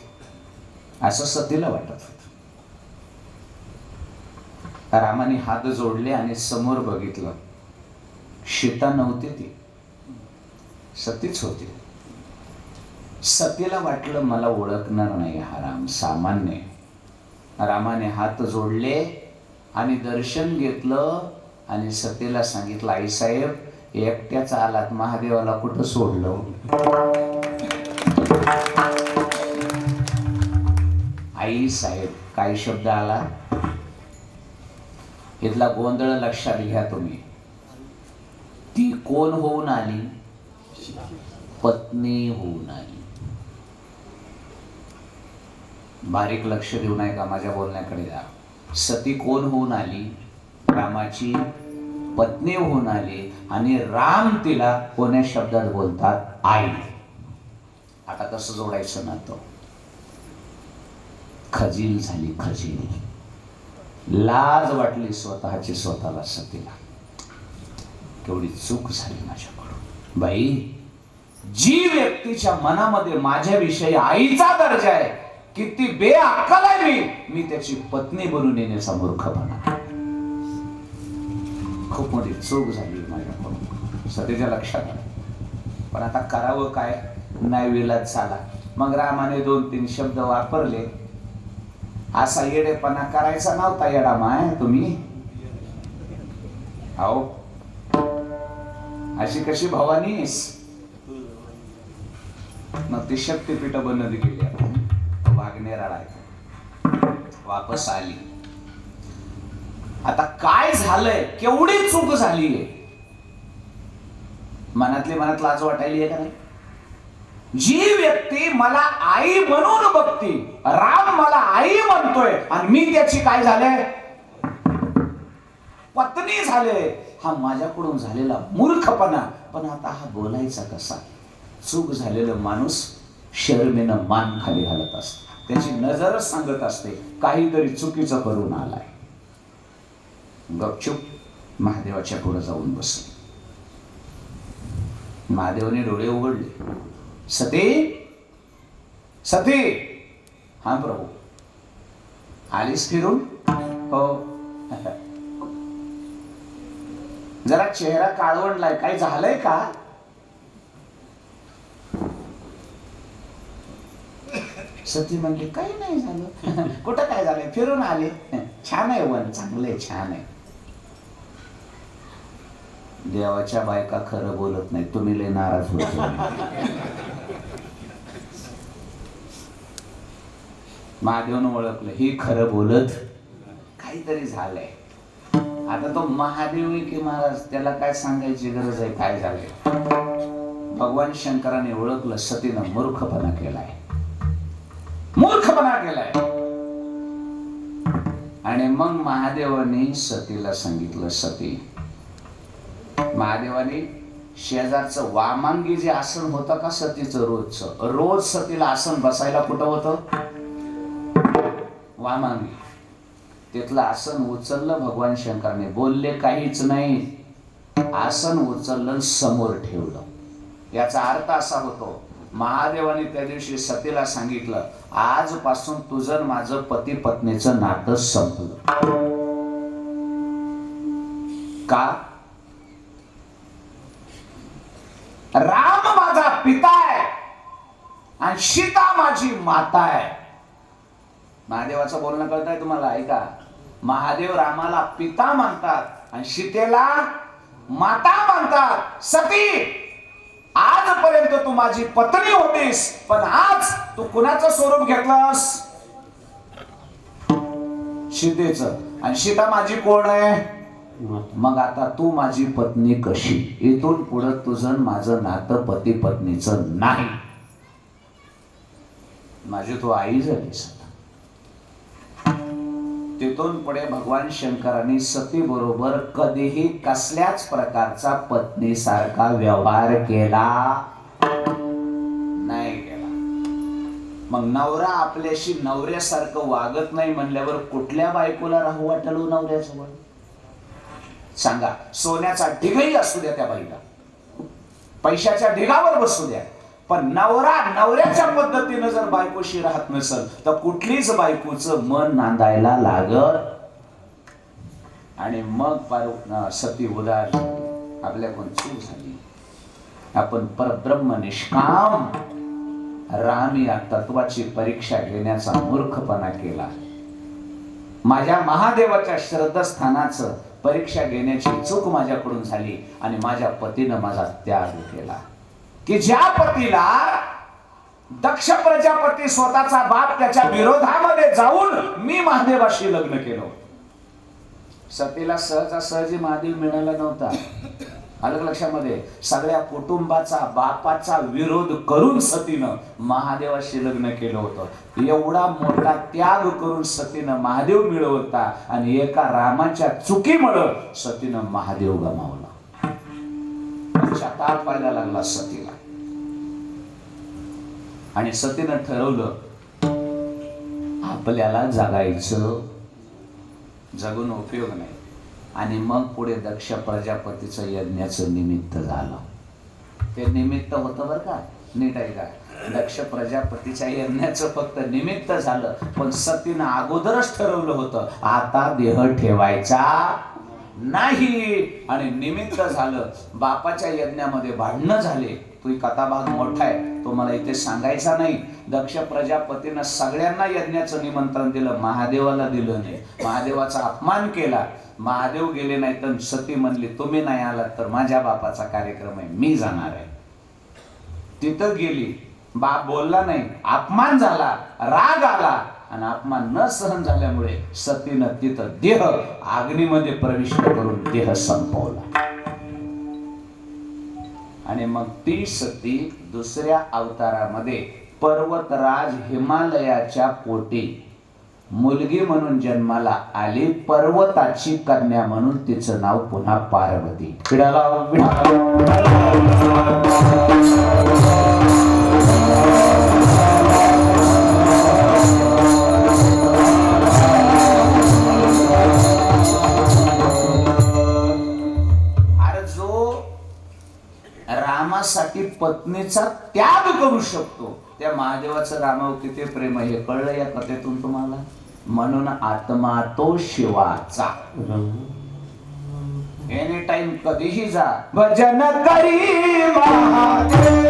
असं सतीला वाटत होत. रामाने हात जोडले आणि समोर बघितलं. सीता नव्हती, ती सतीच होती. सतीला वाटलं मला ओळखणार नाही हा राम, सामान्य. रामाने हात जोडले आणि दर्शन घेतलं आणि सतीला सांगितलं आई साहेब एकट्याच आलात, महादेवाला कुठं सोडलं. आई साहेब काय शब्द आला, इथला गोंधळ लक्षात घ्या तुम्ही. ती कोण होऊन आली, पत्नी होऊन आली. बारीक लक्ष देऊ नये का माझ्या बोलण्याकडे जा. सती कोण होऊन आली, रामाची पत्नी होऊन आली आणि राम तिला कोण्या शब्दात बोलतात, आई. आता कसं जोडायचं ना, तो खजील झाली, खजील. लाज वाटली स्वतःची स्वतःला सतीला. केवढी चूक झाली माझ्याकडून. बाई जी व्यक्तीच्या मनामध्ये माझ्याविषयी आईचा दर्जा आहे, किती बेअक्कल आहे मी त्याची पत्नी बनून येण्याचा मूर्खपणा. खूप मोठी चूक झाली माझ्याकडून. सतीच्या लक्षात आलं. पण आता करावं काय, नाही विलाज झाला. मग रामाने 2-3 शब्द वापरले. असा येडेपणा करायचा नव्हता येडा माय तुम्ही. अहो अशी कशी भवानीस. मग ती शक्तीपीठ बनत गेली. वागणे रडाय वापस आली. आता काय झालंय, केवढी चूक झालीये. मनात लाज वाटायली आहे का नाही. जी व्यक्ती मला आई म्हणून बघती, राम मला आई म्हणतोय आणि मी त्याची काय झाले, पत्नी झाले, हा माझ्याकडून झालेला मूर्खपणा. पण आता हा बोलायचा कसा. चूक झालेला माणूस शर्मेनं मान खाली घालत असते. त्याची नजरच सांगत असते काहीतरी चुकीचं करून आलाय. गपचूप महादेवाच्या पुढे जाऊन बसले. महादेवाने डोळे उघडले. सती, सती. हा प्रभू. आलीस फिरून. हो. जरा चेहरा काळवंडलाय, काही झालंय का. सती म्हणली काही नाही झालं. कुठं काय झालंय, फिरून आले. छान आहे वन, चांगलंय, छान आहे. देवाच्या बायका खरं बोलत नाही, तुम्ही लय नाराज होतो. महादेवनं ओळखलं ही खरं बोलत काहीतरी झालंय. आता तो महादेव की महाराज, त्याला काय सांगायची गरज आहे काय झालंय. भगवान शंकराने ओळखलं सतीनं मूर्खपणा केलाय, मूर्खपणा केलाय. आणि मग महादेवाने सतीला सांगितलं, सती. महादेवाने शेजारचं वामांगी जे आसन होतं का सतीचं रोजचं, रोज सतीला आसन बसायला कुठं होतं, वामांगी. तिथलं आसन उचललं भगवान शंकराने. बोलले काहीच नाही, आसन उचललं समोर ठेवलं. याचा अर्थ असा होतो, महादेवाने त्या दिवशी सतीला सांगितलं आजपासून तुझं माझं पती पत्नीचं नातं संपलं. का. राम माझा पिता आहे आणि सीता माझी माता आहे. महादेवाचं बोलणं कळतंय तुम्हाला, ऐका. महादेव रामाला पिता मानतात आणि सीतेला माता मानतात. सती, आजपर्यंत तू माझी पत्नी होतीस, पण आज तू कुणाचं स्वरूप घेतलंस, सीतेचं. आणि सीता माझी कोण आहे, मग आता तू माझी पत्नी कशी. इथून पुढे तुझं माझं नातं पती पत्नीचं नाही. माझी तू आई झालीस. तिथून पुढे भगवान शंकरांनी सती बरोबर कधीही कसल्याच प्रकारचा पत्नी सारखा व्यवहार केला नाही केला. मग नवरा आपल्याशी नवऱ्यासारखं वागत नाही म्हणल्यावर कुठल्या बायकोला राहू वाटलं नवऱ्याजवळ. सांगा. सोन्याचा ढिगही असू द्या त्या बाईला, पैशाच्या ढिगावर बसू द्या, पण नवरा नवऱ्याच्या पद्धतीनं जर बायकोशी राहत नसेल तर कुठलीच बायकोचं मन नांदायला लागत. आणि मग सती उदार आपल्याकडून चूक झाली. आपण परब्रह्म निष्काम राम या तत्वाची परीक्षा घेण्याचा मूर्खपणा केला. माझ्या महादेवाच्या श्रद्धास्थानाचं परीक्षा घेण्याची चूक माझ्याकडून झाली आणि माझ्या पतीनं माझा त्याग केला. की ज्या पतीला दक्ष प्रजापती स्वतःचा बाप त्याच्या विरोधामध्ये जाऊन मी महादेवाशी लग्न केलं. सतीला सहजासहजी महादेव मिळाला नव्हता. आलं लक्षामध्ये. सगळ्या कुटुंबाचा बापाचा विरोध करून सतीनं महादेवाशी लग्न केलं होतं. एवढा मोठा त्याग करून सतीनं महादेव मिळवता आणि एका रामाच्या चुकीमुळे सतीनं महादेव गमावला. ताप व्हायला लागला सतीला. आणि सतीनं ठरवलं आपल्याला जगायचं, जगून उपयोग नाही. आणि मग पुढे दक्ष प्रजापतीचं यज्ञाचं निमित्त झालं. ते निमित्त होतं बरं का, नीट आहे का. दक्ष प्रजापतीच्या यज्ञाचं फक्त निमित्त झालं, पण सतीनं अगोदरच ठरवलं होतं आता देह ठेवायचा नाही. आणि निमित्त झालं, बापाच्या यज्ञामध्ये भांडणं झाले. तो कथा भाग मोठा आहे, तो मला इथे सांगायचा नाही. दक्ष प्रजापतीनं सगळ्यांना यज्ञाचं निमंत्रण दिलं, महादेवाला दिलं नाही. महादेवाचा अपमान केला. महादेव गेले नाही तर सती म्हणली तुम्ही नाही आलात तर माझ्या बापाचा कार्यक्रम आहे, मी जाणार आहे. तिथं गेली, बाप बोलला नाही, अपमान झाला, राग आला आणि अपमान न सहन झाल्यामुळे सतीनं तिथं देह अग्नीमध्ये प्रविष्ट करून देह संपवला. आणि मग ती सती दुसऱ्या अवतारामध्ये पर्वतराज हिमालयाच्या पोटी मुलगी म्हणून जन्माला आली. पर्वताची कन्या म्हणून तिचं नाव पुन्हा पार्वती. रामासाठी पत्नीचा त्याग करू शकतो, त्या महादेवाचं रामावर किती प्रेम आहे हे कळलं या कथेतून तुम्हाला. म्हणून आत्मा तो शिवाचा. एनी टाइम कधीही जा भजन करी महादेव.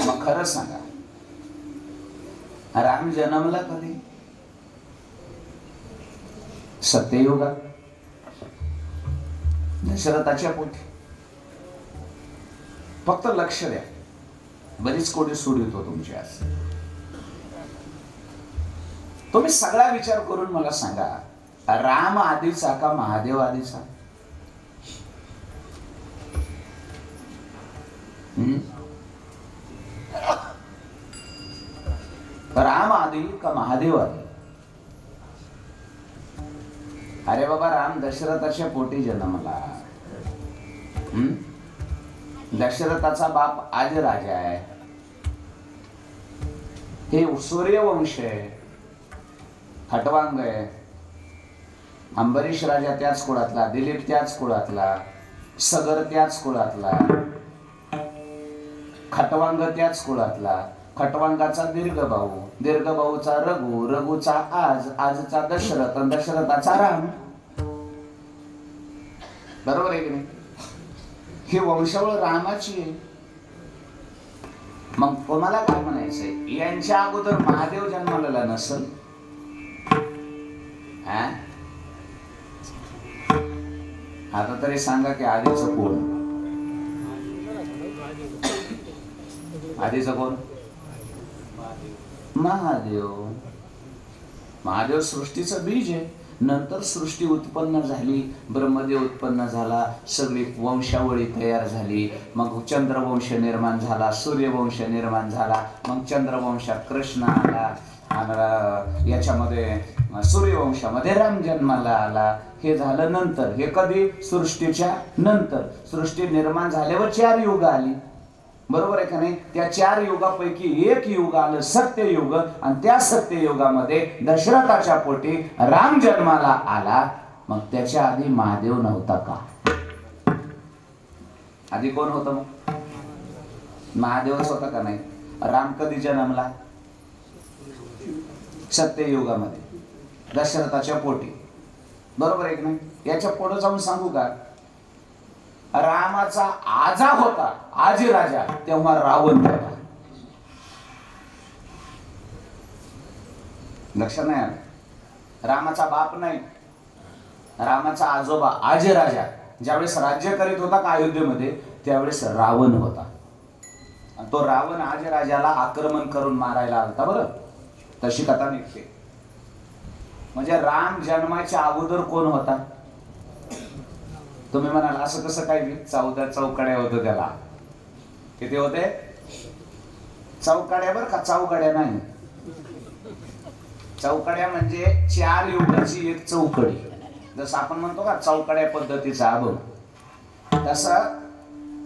मग खरं सांगा, राम जन्मला कधी? सत्ययुगात, दशरथाच्या पोटी. फक्त लक्ष द्या, बरीच कोणी सोडितो तुमची. आज तुम्ही सगळा विचार करून मला सांगा, राम आधीचा का महादेव आधीचा? राम आधी का महादेव आधी? अरे बाबा, राम दशरथाच्या पोटी जन्मला. दशरथाचा बाप आज राजा आहे. हे सूर्यवंश आहे, खटवांग आहे. अंबरीश राजा त्याच कुळातला, दिलीप त्याच कुळातला, सगर त्याच कुळातला, खटवांग त्याच कुळातला. खटवांगाचा दीर्घ भाऊ, दीर्घ भाऊचा रघु, रघुचा आज, आजचा दशरथ, दशरथाचा राम. बरोबर आहे की नाही? ही वंशावळ रामाची आहे. मग कोणाला काय म्हणायचंय? यांच्या अगोदर महादेव जन्मलेला नसल? आता तरी सांगा की आधीचं कोण? आधीचं कोण? महादेव. महादेव सृष्टीचं बीज आहे. नंतर सृष्टी उत्पन्न झाली, ब्रह्मदेव उत्पन्न झाला, सगळी वंशावळी तयार झाली. मग चंद्रवंश निर्माण झाला, सूर्यवंश निर्माण झाला. मग चंद्रवंशात कृष्ण आला आणि याच्यामध्ये सूर्यवंशामध्ये राम जन्माला आला. हे झालं नंतर. हे कधी? सृष्टीच्या नंतर. सृष्टी निर्माण झाल्यावर 4 युग आली, बरोबर आहे का नाही? त्या 4 युगापैकी एक युग आलं सत्ययुग, आणि त्या सत्ययुगामध्ये दशरथाच्या पोटी राम जन्माला आला. मग त्याच्या आधी महादेव नव्हता का? आधी कोण होतं? मग महादेवच होता का नाही? राम कधी जन्मला? सत्ययुगामध्ये दशरथाच्या पोटी, बरोबर आहे की नाही? याच्या पुढे जाऊन सांगू का? रामाचा आजा होता, आजी राजा, तेव्हा रावण होता. लक्षात नाही आलं? रामाचा बाप नाही, रामाचा आजोबा आजी राजा ज्यावेळेस राज्य करीत होता का अयोध्येमध्ये, त्यावेळेस रावण होता. आणि तो रावण आजी राजाला आक्रमण करून मारायला आलता. बरं, तशी कथा निघते. म्हणजे राम जन्माच्या अगोदर कोण होता? तुम्ही म्हणाल असं कसं काय? 14 चौकड्या होतं त्याला. किती होते? चौकड्या, बरं का, चौकड्या नाही. चौकड्या म्हणजे 4 युगाची एक चौकडी. जसं आपण म्हणतो का चौकड्या पद्धतीचा अभंग, तसं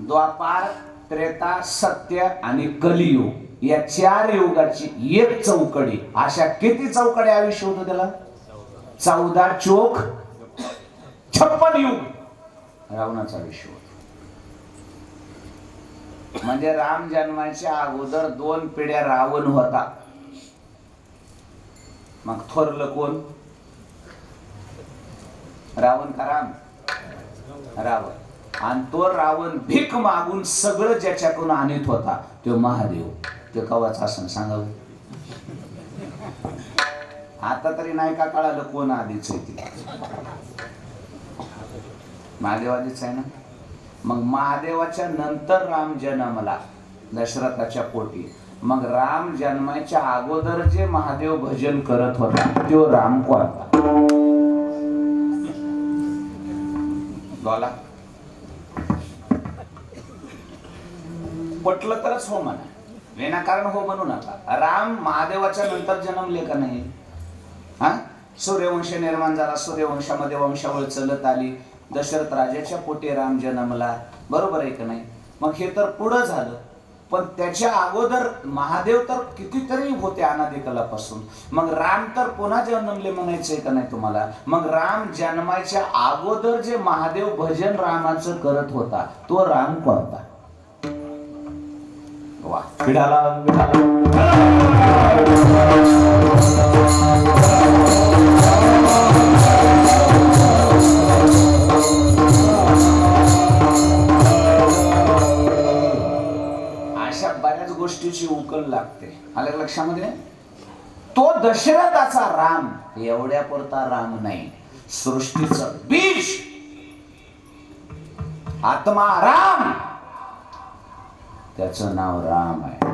द्वापार, त्रेता, सत्य आणि कलियुग या 4 युगाची एक चौकडी. अशा किती चौकड्या आयुष्य होतं त्याला? 14 चोख 56 युग रावणाचा आयुष्य होत. म्हणजे राम जन्माच्या अगोदर 2 पिढ्या रावण होता. मग थोरलं कोण? रावण का राम? रावण. आणि तो रावण भीक मागून सगळं ज्याच्याकडून आणत होता तो महादेव. ते कवाच असं सांगावं? आता तरी नाही का कळालं कोण आधीच आहे ते? महादेव आधीच आहे ना. मग महादेवाच्या नंतर राम जन्मला दशरथाच्या पोटी. मग राम जन्माच्या अगोदर जे महादेव भजन करत होता तो राम कोणता? बोला. पटलं तरच हो म्हणा, विनाकारण हो म्हणू नका. राम महादेवाच्या नंतर जन्मले का नाही? हा, सूर्यवंश निर्माण झाला, सूर्यवंशामध्ये वंशावळ चलत आली, दशरथ राजाच्या पोटी राम जन्मला, बरोबर आहे का नाही? मग हे तर पुढं झालं. पण त्याच्या अगोदर महादेव तर कितीतरी होते अनादिकालापासून. मग राम तर पुन्हा जन्मले म्हणायचंय का नाही तुम्हाला? मग राम जन्माच्या अगोदर जे महादेव भजन रामाचं करत होता तो राम कोणता? वा, विडाला अशा बऱ्याच गोष्टीची उकल लागते. आलं लक्षामध्ये? तो दशरथाचा राम एवढ्या पुरता राम नाही. सृष्टीचं बीज आत्मा राम, त्याचं नाव राम आहे.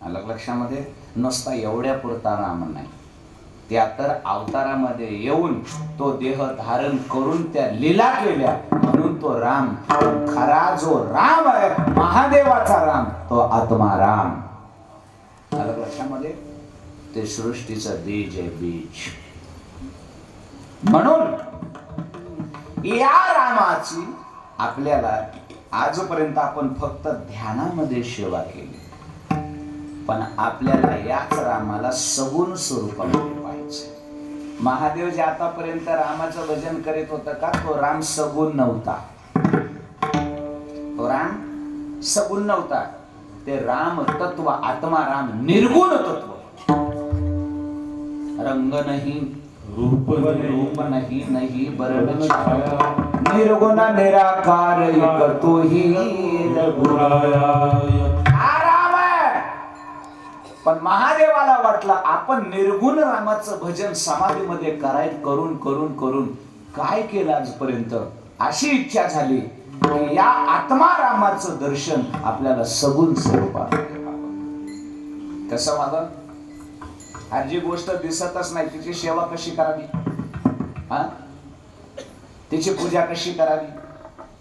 आलं लक्षामध्ये? नुसता एवढ्या पुरता राम नाही, त्या तर अवतारामध्ये येऊन तो देह धारण करून त्या लीला केल्या म्हणून तो राम. खरा जो राम आहे महादेवाचा राम तो आत्मा राम. आलं लक्षामध्ये? ते सृष्टीचं बीज आहे, बीज. म्हणून या रामाची आपल्याला आजपर्यंत आपण फक्त ध्यानामध्ये सेवा केली, पण आपल्याला याच रामाला सगुण स्वरूपामध्ये पाहिजे. महादेव जे आतापर्यंत रामाचं भजन करीत होता का, तो राम सगुण नव्हता. तो राम सगुण नव्हता. ते राम तत्व आत्मा राम निर्गुण तत्व. रंग नाही, रूप नाही, नाही बरड छाया, निर्गुण निराकार एक तो ही रघुराया. पण महादेवाला वाटलं आपण निर्गुण रामाचं भजन समाधीमध्ये करून करून करून काय केलं आजपर्यंत. अशी इच्छा झाली की या आत्मा रामाचं दर्शन आपल्याला सगुण स्वरूपात. कसं व्हावं? जी गोष्ट दिसतच नाही तिची सेवा कशी करावी? हा, तिची पूजा कशी करावी,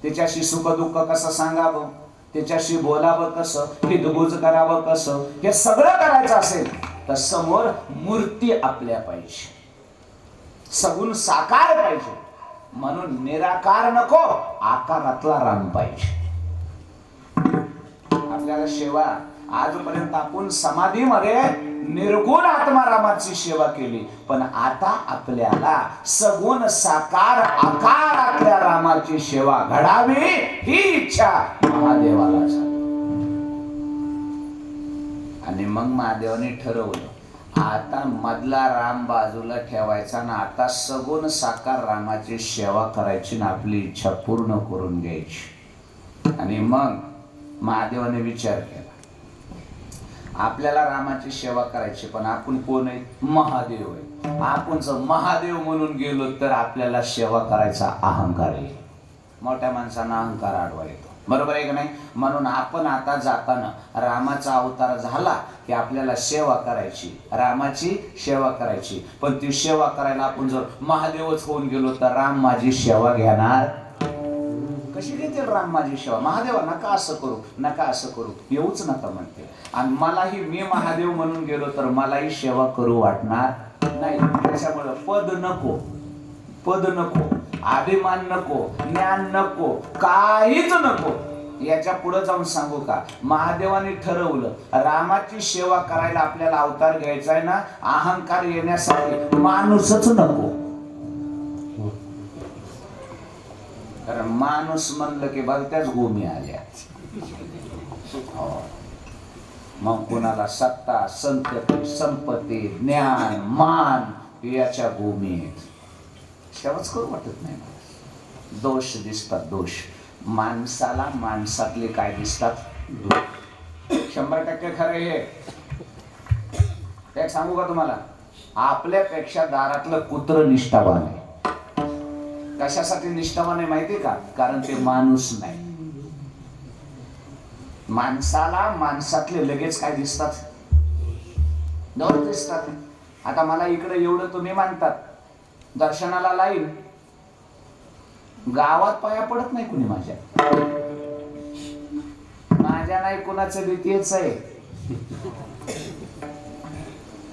तिच्याशी सुख दुःख कसं सांगावं, तिच्याशी बोलावं कसं, हितगुज करावं कसं, हे सगळं करायचं असेल तर समोर मूर्ती आपल्या पाहिजे, सगुण साकार पाहिजे. म्हणून निराकार नको, आकारातला राम पाहिजे. आपल्याला सेवा आजपर्यंत आपण समाधीमध्ये निर्गुण आत्मारामाची सेवा केली, पण आता आपल्याला सगुण साकार आकारातल्या रामाची सेवा घडावी ही इच्छा महादेवाला झाली. आणि मग महादेवाने ठरवलं आता मधला राम बाजूला ठेवायचा ना, आता सगुण साकार रामाची सेवा करायची ना, आपली इच्छा पूर्ण करून घ्यायची. आणि मग महादेवाने विचार केला आपल्याला रामाची सेवा करायची, पण आपण कोण आहे, महादेव आहे. आपण जर महादेव म्हणून गेलो तर आपल्याला सेवा करायचा अहंकार आहे. मोठ्या माणसांना अहंकार आडवा येतो, बरोबर आहे का नाही. म्हणून आपण आता जाताना रामाचा अवतार झाला की आपल्याला सेवा करायची, रामाची सेवा करायची. पण ती सेवा करायला आपण जर महादेवच होऊन गेलो तर राम माझी सेवा घेणार कशी घेतील राम माझी सेवा. महादेवा नका असं करू, नका असं करू, येऊच नका म्हणते. आणि मलाही मी महादेव म्हणून गेलो तर मलाही सेवा करू वाटणार नाही. त्याच्यामुळे पद नको, पद नको, अभिमान नको, ज्ञान नको, काहीच नको. याच्या पुढे जाऊन सांगू का, महादेवाने ठरवलं रामाची सेवा करायला आपल्याला अवतार घ्यायचा आहे ना, अहंकार येण्यासाठी माणूसच नको. कारण माणूस म्हणलं की भलत्याच गोमी आल्या. मग कुणाला सत्ता, संतती, संपत्ती, ज्ञान, मान याच्या गोमी आहेत. सेवाच करू वाटत नाही. दोष दिसतात, दोष. माणसाला माणसातले काय दिसतात, 100% खरं हे. एक सांगू का तुम्हाला, आपल्यापेक्षा दारातलं कुत्र निष्ठावान आहे. कशासाठी निष्ठावान आहे माहिती का, कारण ते माणूस नाही. माणसाला माणसातले लगेच काय दिसतात, दोष दिसतात. आता मला इकडे एवढं तुम्ही मानतात, दर्शनाला लाईन, गावात पाया पडत नाही कुणी माझ्या, माझ्या नाही कुणाचं भीतीच आहे.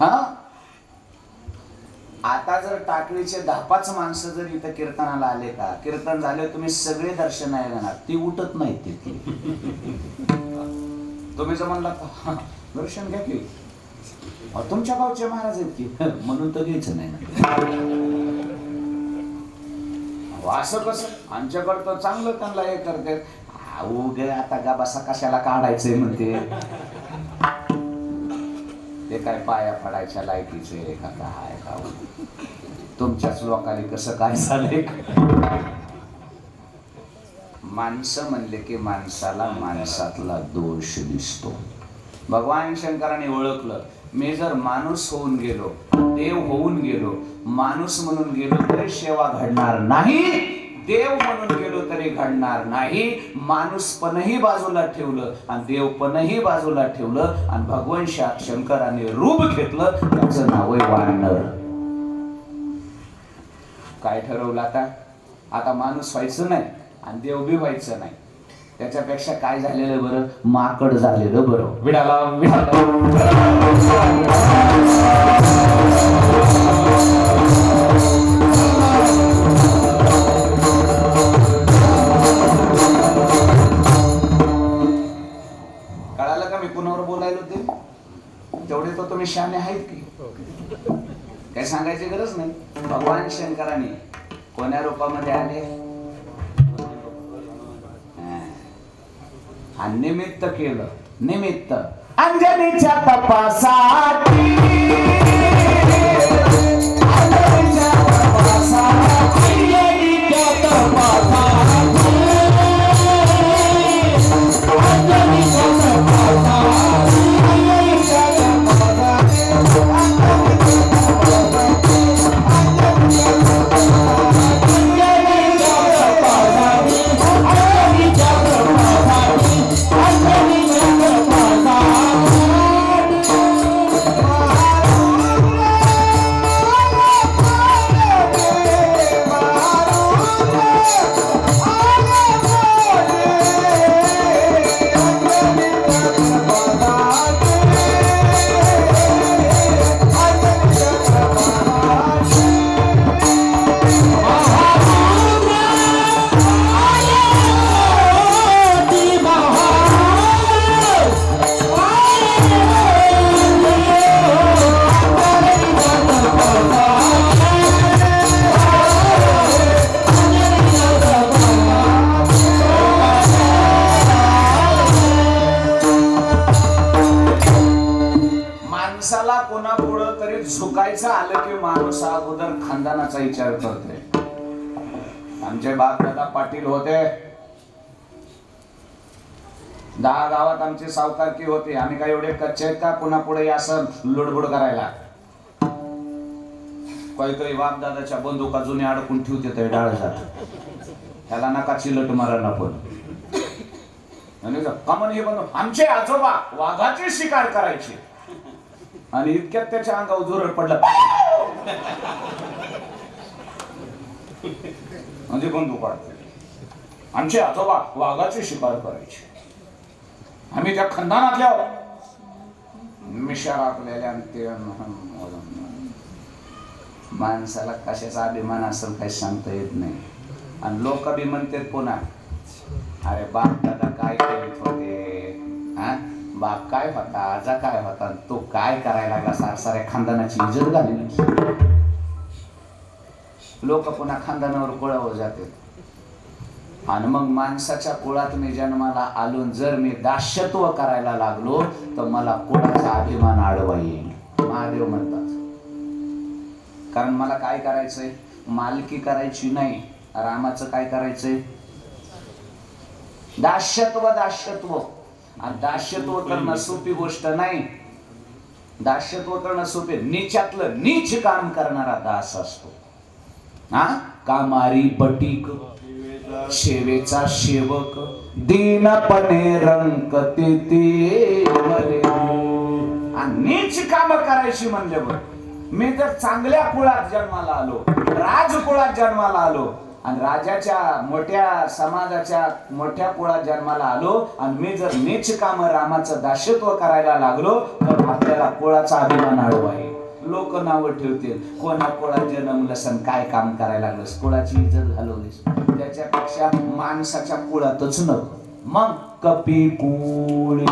हा, आता जर टाकळीचे 10-5 माणसं जर इथं कीर्तनाला आले का, कीर्तन झाले तुम्ही सगळे दर्शनाला येणार, ती उठत नाही तिथे. तुम्ही जर म्हणला दर्शन घ्या की, तुमच्या गावचे महाराज आहेत की, म्हणून तर घ्यायचं नाही. असं कसं, आमच्याकडं तर चांगलं त्यांना हे करते. उगे आता गाबासा कशाला काढायचंय म्हणते, ते काय पाया पडायच्या लायकीचे का काय का, तुमच्याच लोकांनी कसं काय झालंय. माणसं म्हणले की माणसाला माणसातला दोष दिसतो. भगवान शंकराने ओळखलं, मी जर माणूस होऊन गेलो, देव होऊन गेलो, माणूस म्हणून गेलो तरी सेवा घडणार नाही, देव म्हणून गेलो तरी घडणार नाही. माणूसपणही बाजूला ठेवलं आणि देवपणही बाजूला ठेवलं आणि भगवान शंकराने रूप घेतलं, त्याचं नाव आहे वानर. काय ठरवलं आता, आता माणूस व्हायचं नाही आणि देव बी व्हायचं नाही. त्याच्यापेक्षा काय झालेलं बरं, माकड झालेलं बरं. विडाला कळालं का मी कुणावर बोलायला होते, तेवढे तर तुम्ही शाने आहेत की, काय सांगायची गरज नाही. भगवान शंकराने कोण्या रूपामध्ये आले, आणि निमित्त केलं, निमित्त अंजनीच्या तपासाठी, अंजनीच्या तपासाठी, अंजनीच्या तपासाठी, अंजनीच्या तपासाठी, अंजनीच्या कोणा पुढं तरी झुकायचं आलं की माणूस अगोदर खानदानाचा विचार करतोय. आमचे बाप दादा पाटील होते, 10 गावात आमची सावकारकी होती. आम्ही काय एवढे कच्चे आहेत का कोणा पुढे असं लुडबुड करायला? काही बाप दादाच्या बंदुका जुने अडकून ठेवते डाळ जात, त्याला नका चिलट मारा पण. हे बंद. आमचे आजोबा वाघाची शिकार करायचे आणि इतक्यात त्याच्या अंगावर जोर पडलं म्हणजे बंदूक काढते. आमचे आजोबा वाघाची शिकार करायचे, आम्ही त्या खंदानातल्या मिशा राखलेल्या. ते माणसाला कशाचा अभिमान असेल काही सांगता येत नाही. आणि लोक बी म्हणतात पुन्हा, अरे बाप दादा काय करीत होते, हा बाप काय होता, आजा काय होता, तो काय करायला लागला, साऱ्या खानदानाची इज्जत घाली. लोक पुन्हा खानदानावर कोळावर जाते. आणि मग माणसाच्या कुळात मी जन्माला आलो, जर मी दास्यत्व करायला लागलो तर मला कुळाचा अभिमान आडवा येईल, महादेव म्हणतात. कारण मला काय करायचंय, मालकी करायची नाही. रामाचं काय करायचंय, दास्यत्व. दास्यत्व आणि दास्यत्व करणं सोपी गोष्ट नाही. दास्यत्व करणं सोपे, नीचातलं नीच काम करणारा दास असतो. हा कामारी बटीक सेवेचा सेवक, दीनपणे रंगते ते मले. नीच काम करायची म्हणजे बघ, मी जर चांगल्या कुळात जन्माला आलो, राजकुळात जन्माला आलो आणि राजाच्या मोठ्या समाजाच्या मोठ्या कुळात जन्माला आलो आणि मी जर नीच काम रामाचं दास्यत्व करायला लागलो तर आपल्याला कुळाचा अभिमान आडवाय. लोक नाव ठेवतील, कोणा कुळात जन्मलंस आणि काय काम करायला लागलंस, कुळाची इज्जत घालवलीस. त्याच्यापेक्षा माणसाच्या कुळातच नको. मग कपी कुळी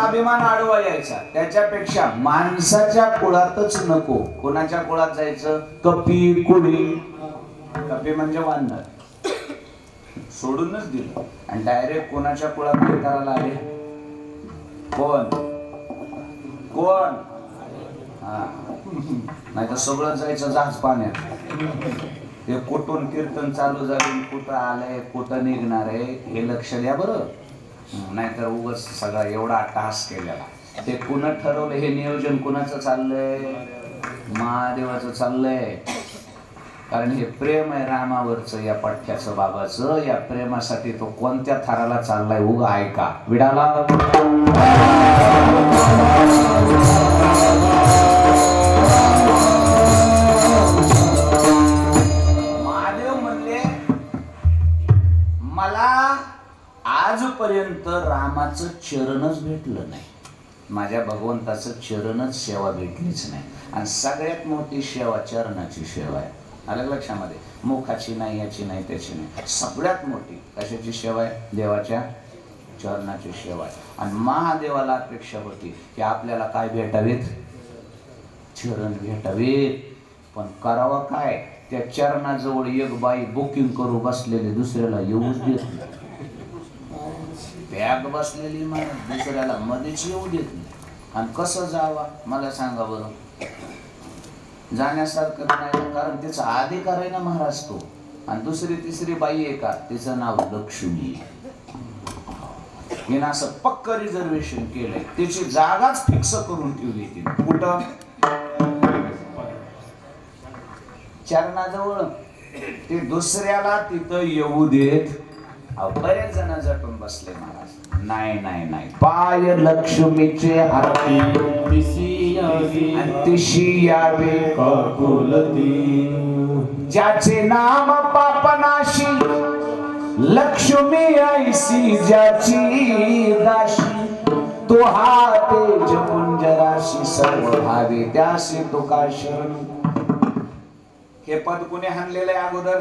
अभिमान आडवा यायचा, त्याच्यापेक्षा माणसाच्या कुळातच नको. कोणाच्या कुळात जायचं? कपी कुळी. कपी म्हणजे वानर. सोडूनच दिलं आणि डायरेक्ट कोणाच्या कुळात करायला आले? कोण कोण? हा नाही तर सगळं जायचं जहाज पाण्यात. ते कुठून कीर्तन चालू झाले, कुठं आलंय, कुठं निघणार आहे हे लक्ष द्या बरं. नाहीतर उगाच सगळा एवढा अट्टहास केलेला. ते कुणा ठरवलं हे नियोजन? कुणाचं चाललंय? महादेवाचं चाललंय. कारण हे प्रेम आहे रामावरचं, या पठ्याचं बाबाचं. या प्रेमासाठी तो कोणत्या थराला चाललाय उगा ऐका. विडाला महादेव म्हणले, मला आजपर्यंत रामाचं चरणच भेटलं नाही, माझ्या भगवंताचं चरणच सेवा भेटलीच नाही. आणि सगळ्यात मोठी सेवा चरणाची सेवा आहे. आलं लक्षामध्ये? मुखाची नाही, याची नाही, त्याची नाही. सगळ्यात मोठी कशाची सेवा आहे? देवाच्या चरणाची सेवा आहे. आणि महादेवाला अपेक्षा होती की आपल्याला काय भेटावेत? चरण भेटावेत. पण करावं काय? त्या चरणाजवळ एक बाई बुकिंग करू बसलेले दुसऱ्याला येऊच देत नाही. बॅग बसलेली मला दुसऱ्याला मध्येच येऊ देत नाही. आणि कसं जावा मला सांगा बरं? जाण्यासारखं नाही, कारण त्याचा अधिकार आहे ना महाराज तो. आणि दुसरी तिसरी बाई आहे का, तिचं नाव लक्ष्मी. हिनं असं पक्क रिझर्वेशन केलंय, त्याची जागाच फिक्स करून ठेवली तिने. कुठं? चरणाजवळ. ते दुसऱ्याला तिथं येऊ देत. बरेच जण झटून बसले महाराज. नाही नाही नाही, पाय लक्ष्मीचे तिशी यावे काकुलती, ज्याचे नाम पापनाशी, लक्ष्मी ऐसी ज्याची दाशी, तो हा तेज पुंजराशी, सर्व भावे त्यासी तुका शरण. हे पद कुणी हाणलेलं आहे अगोदर?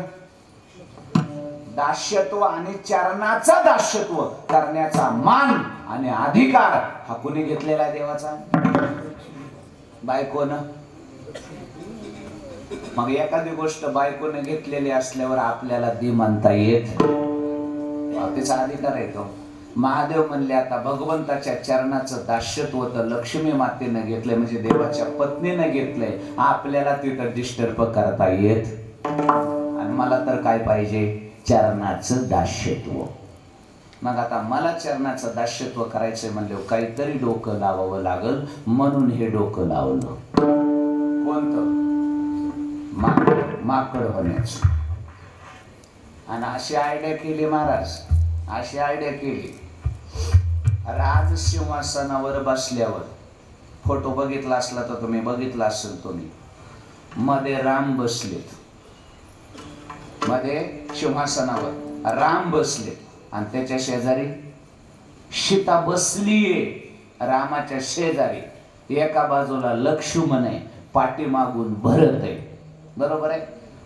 दास्यत्व आणि चरणाचा दास्यत्व करण्याचा मान आणि अधिकार हा कुणी घेतलेला आहे? देवाचा. बायकोनं. मग एखादी गोष्ट बायकोनं घेतलेली असल्यावर आपल्याला ती म्हणता येत? तिचा अधिकार आहे तो. महादेव म्हणले, आता भगवंताच्या चरणाचं दास्यत्व तर लक्ष्मी मातेनं घेतलंय, म्हणजे देवाच्या पत्नीनं घेतलंय. आपल्याला तिथं डिस्टर्ब करता येत? आणि मला तर काय पाहिजे? चरणाचं दास्यत्व. मग आता मला चरणाचं दास्यत्व करायचंय म्हणलं काहीतरी डोकं लावावं लागल. म्हणून हे डोकं लावलं. कोणतं? माकड होण्याचं. आणि अशी आयडिया केली महाराज, अशी आयडिया केली. राज सिंहासनावर बसल्यावर, फोटो बघितला असला तर तुम्ही, बघितला असेल तुम्ही, मध्ये राम बसलेत. मध्ये सिंहासनावर राम बसले आणि त्याच्या शेजारी सीता बसलीये. रामाच्या शेजारी एका बाजूला लक्ष्मण आहे, पाठीमागून भरत आहे. बरोबर आहे?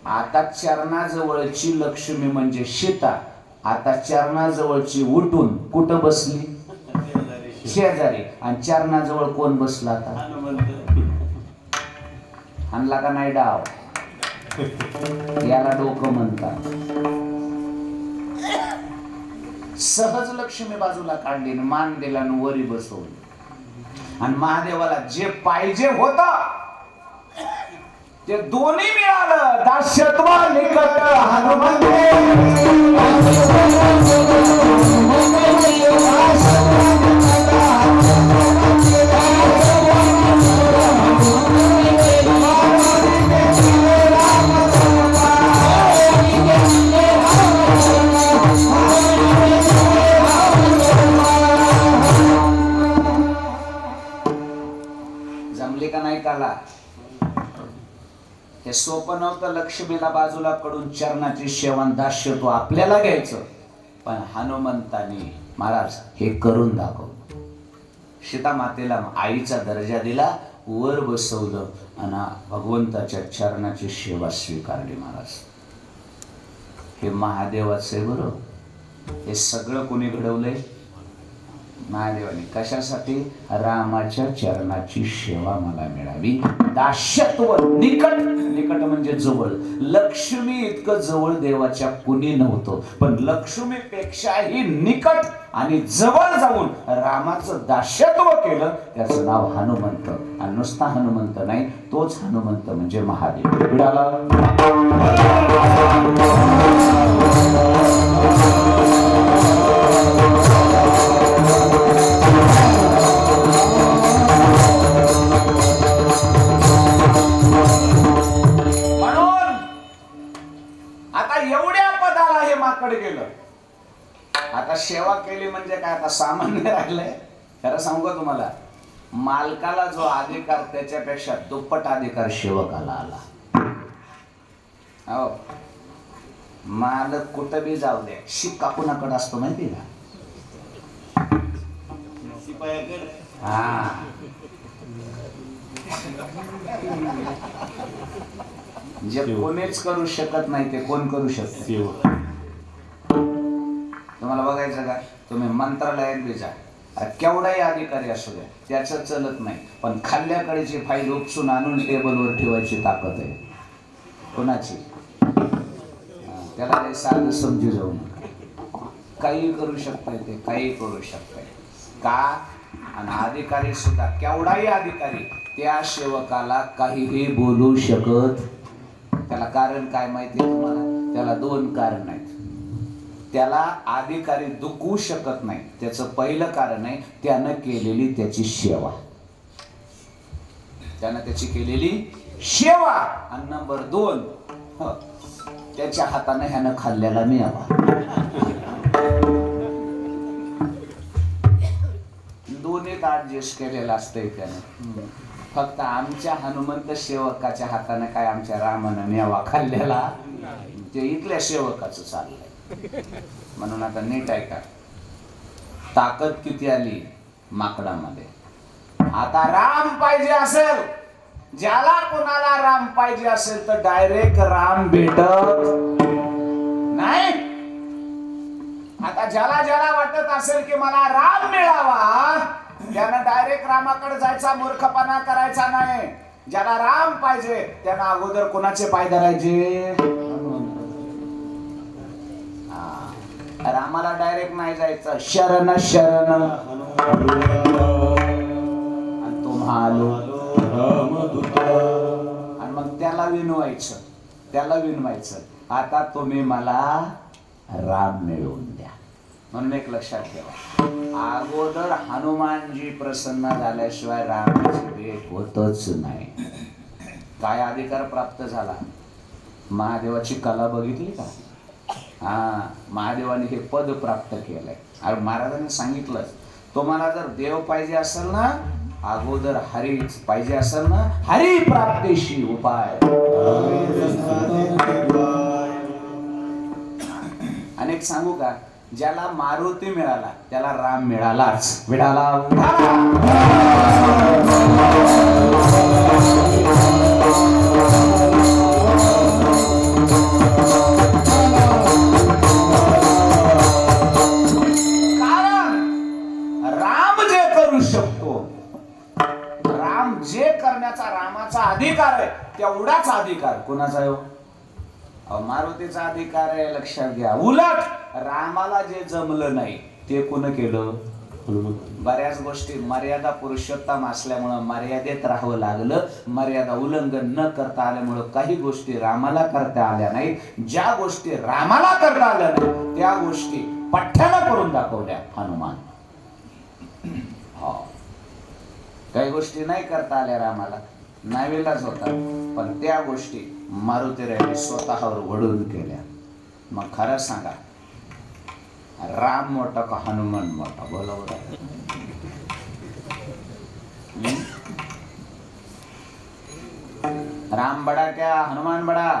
आता चरणाजवळची लक्ष्मी म्हणजे सीता, आता चरणाजवळची उठून कुठं बसली? शेजारी. आणि चरणाजवळ कोण बसला? आता आणला का नाही डाव? याला डोकं म्हणतात. सहज लक्ष्मी बाजूला काढली, मान दिला, वरी बसवली. आणि महादेवाला जे पाहिजे होत ते दोन्ही मिळालं. दास्यत्व निकट हनुमंते, जमले का नाही काला? हे सोपं नव्हतं लक्ष्मीला बाजूला कडून चरणाची सेवा दास्यत्व आपल्याला घ्यायचं. पण हनुमंतानी महाराज हे करून दाखवलं. सीता मातेला आईचा दर्जा दिला, वर बसवलं आणि भगवंताच्या चरणाची सेवा स्वीकारली महाराज. हे महादेवाचं आहे बरं. हे सगळं कोणी घडवलंय? महादेवाने. कशासाठी? रामाच्या चरणाची सेवा मला मिळावी. दास्यत्व निकट निकट म्हणजे जवळ. लक्ष्मी इतकं जवळ देवाच्या कुणी नव्हतं, पण लक्ष्मीपेक्षाही निकट आणि जवळ जाऊन रामाचं दास्यत्व केलं. त्याचं नाव हनुमंत. आणि नुसता हनुमंत नाही, तोच हनुमंत म्हणजे महादेव. विडाला गेलं. आता सेवा केली म्हणजे काय, आता सामान्य राहिलंय. खरं सांगू का तुम्हाला, मालकाला जो अधिकार त्याच्यापेक्षा दुप्पट अधिकार सेवकाला आला. हो, मालक कुठं बी जाऊ दे, शिक्का कुणाकडे असतो माहिती का? हा, जे कोणीच करू शकत नाही ते कोण करू शकते? तुम्हाला बघायचं का, तुम्ही मंत्रालयात बी जा, केवढाही अधिकारी असू द्या, त्याचं चलत नाही. पण खाल्ल्याकडेची फाईल उपसून आणून टेबलवर ठेवायची ताकद आहे कोणाची? त्याला काही साधं समजू जाऊ नका. काही करू शकताय ते, काही करू शकताय का? आणि अधिकारी सुद्धा, केवढाही अधिकारी त्या सेवकाला काहीही बोलू शकत. त्याला कारण काय माहिती तुम्हाला? त्याला दोन कारण आहेत. त्याला अधिकारी दुखवू शकत नाही. त्याचं पहिलं कारण आहे त्यानं केलेली त्याची सेवा. त्यानं त्याची केलेली सेवा. आणि नंबर दोन, त्याच्या हाताने ह्यानं खाल्ल्याला मिळावा. दोन्ही ऍडजस्ट केलेलं असतंय त्यानं. फक्त आमच्या हनुमंत सेवकाच्या हाताने काय आमच्या रामानं मेवा खाल्लेला, ते इथल्या सेवकाचं चाललंय. म्हणून आता नीट ऐका, ताकद किती आली माकडामध्ये. आता राम पाहिजे असेल, ज्याला कोणाला राम पाहिजे असेल तर डायरेक्ट राम भेटत नाही. आता ज्याला ज्याला वाटत असेल की मला राम मिळावा, त्यानं डायरेक्ट रामाकडे जायचा, मूर्खपणा करायचा नाही. ज्याला राम पाहिजे त्यानं अगोदर कोणाचे पाय धरायचे? रामाला डायरेक्ट नाही जायचं. शरण शरण आणि तुम्हालो, आणि मग त्याला विनवायचं, त्याला विनवायचं. आता तुम्ही मला राम मिळवून द्या. म्हणून एक लक्षात ठेवा, अगोदर हनुमानजी प्रसन्न झाल्याशिवाय रामाची भेट होतच नाही. काय अधिकार प्राप्त झाला? महादेवाची कला बघितली का? हा, महादेवाने हे पद प्राप्त केलंय. आणि महाराजांनी सांगितलं, तुम्हाला जर देव पाहिजे असेल ना, अगोदर हरी पाहिजे असेल ना, हरी प्राप्तीशी उपाय. अनेक सांगू का, ज्याला मारुती मिळाला त्याला राम मिळालाच. मिळाला रामाचा अधिकार आहे, तेवढाच अधिकार कोणाचा आहे? मारुतीचा अधिकार आहे, लक्षात घ्या. उलट रामाला जे जमलं नाही ते कोण केलं? बऱ्याच गोष्टी मर्यादा पुरुषोत्तम असल्यामुळं मर्यादेत राहावं लागलं. मर्यादा उल्लंघन न करता आल्यामुळं काही गोष्टी रामाला करता आल्या नाही. ज्या गोष्टी रामाला करता आल्या नाही त्या गोष्टी पठ्ठ्यानं करून दाखवल्या हनुमान. काही गोष्टी नाही करता आल्या रामाला, नावेलाच होता, पण त्या गोष्टी मारुतीरायाने स्वतःवर वडून केल्या. मग खरं सांगा, राम मोठा का हनुमान मोठा? बोला बरं. राम बड़ा क्या हनुमान बड़ा?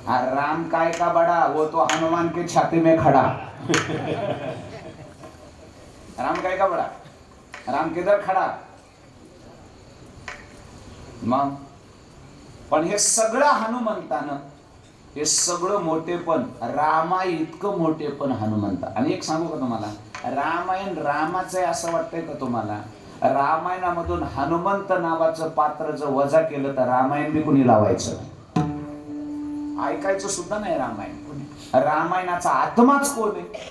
राम काय का बड़ा, वो तो हनुमान की छाती में खड़ा. राम काय का बड़ा? राम किधर खड़ा? मग पण हे सगळं हनुमंतानं, हे सगळं मोठेपण रामा इतकं मोठेपण हनुमंत. आणि एक सांगू का तुम्हाला, रामायण रामाचं आहे असं वाटतंय का तुम्हाला? रामायणामधून हनुमंत नावाचं पात्र जर वजा केलं तर रामायण बी कुणी लावायचं ऐकायचं सुद्धा नाही रामायण कुणी रामायणाचा आत्माच कोण आहे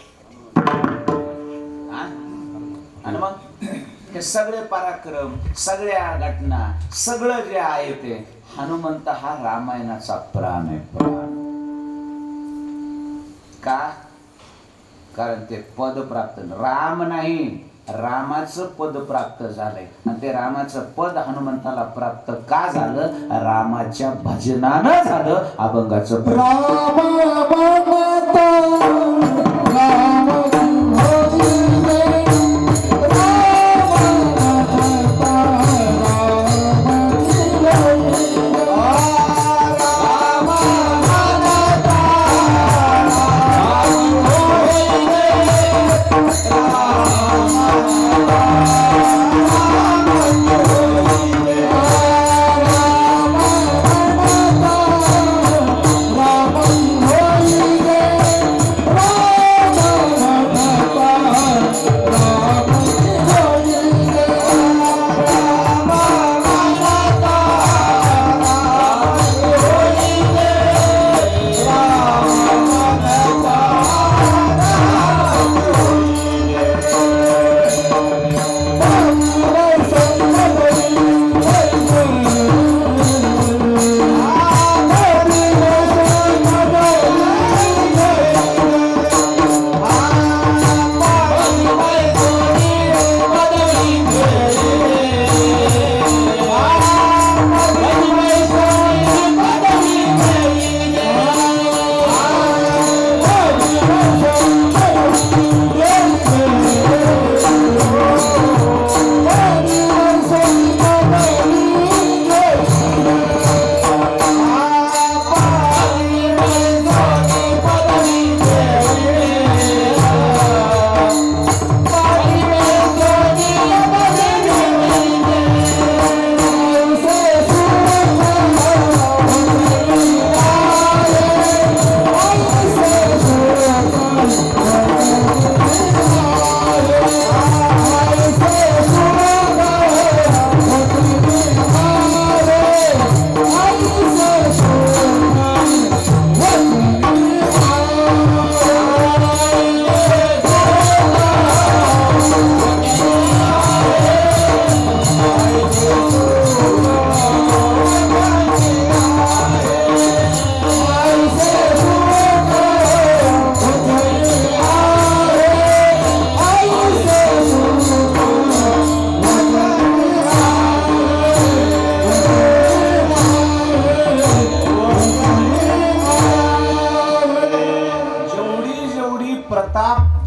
आणि मग हे सगळे पराक्रम सगळ्या घटना सगळं जे आहे ते हनुमंत हा रामायणाचा प्राण आहे प्राण का कारण ते पद प्राप्त राम नाही रामाचं पद प्राप्त झालंय आणि ते रामाचं पद हनुमंताला प्राप्त का झालं रामाच्या भजनानं झालं अभंगाचं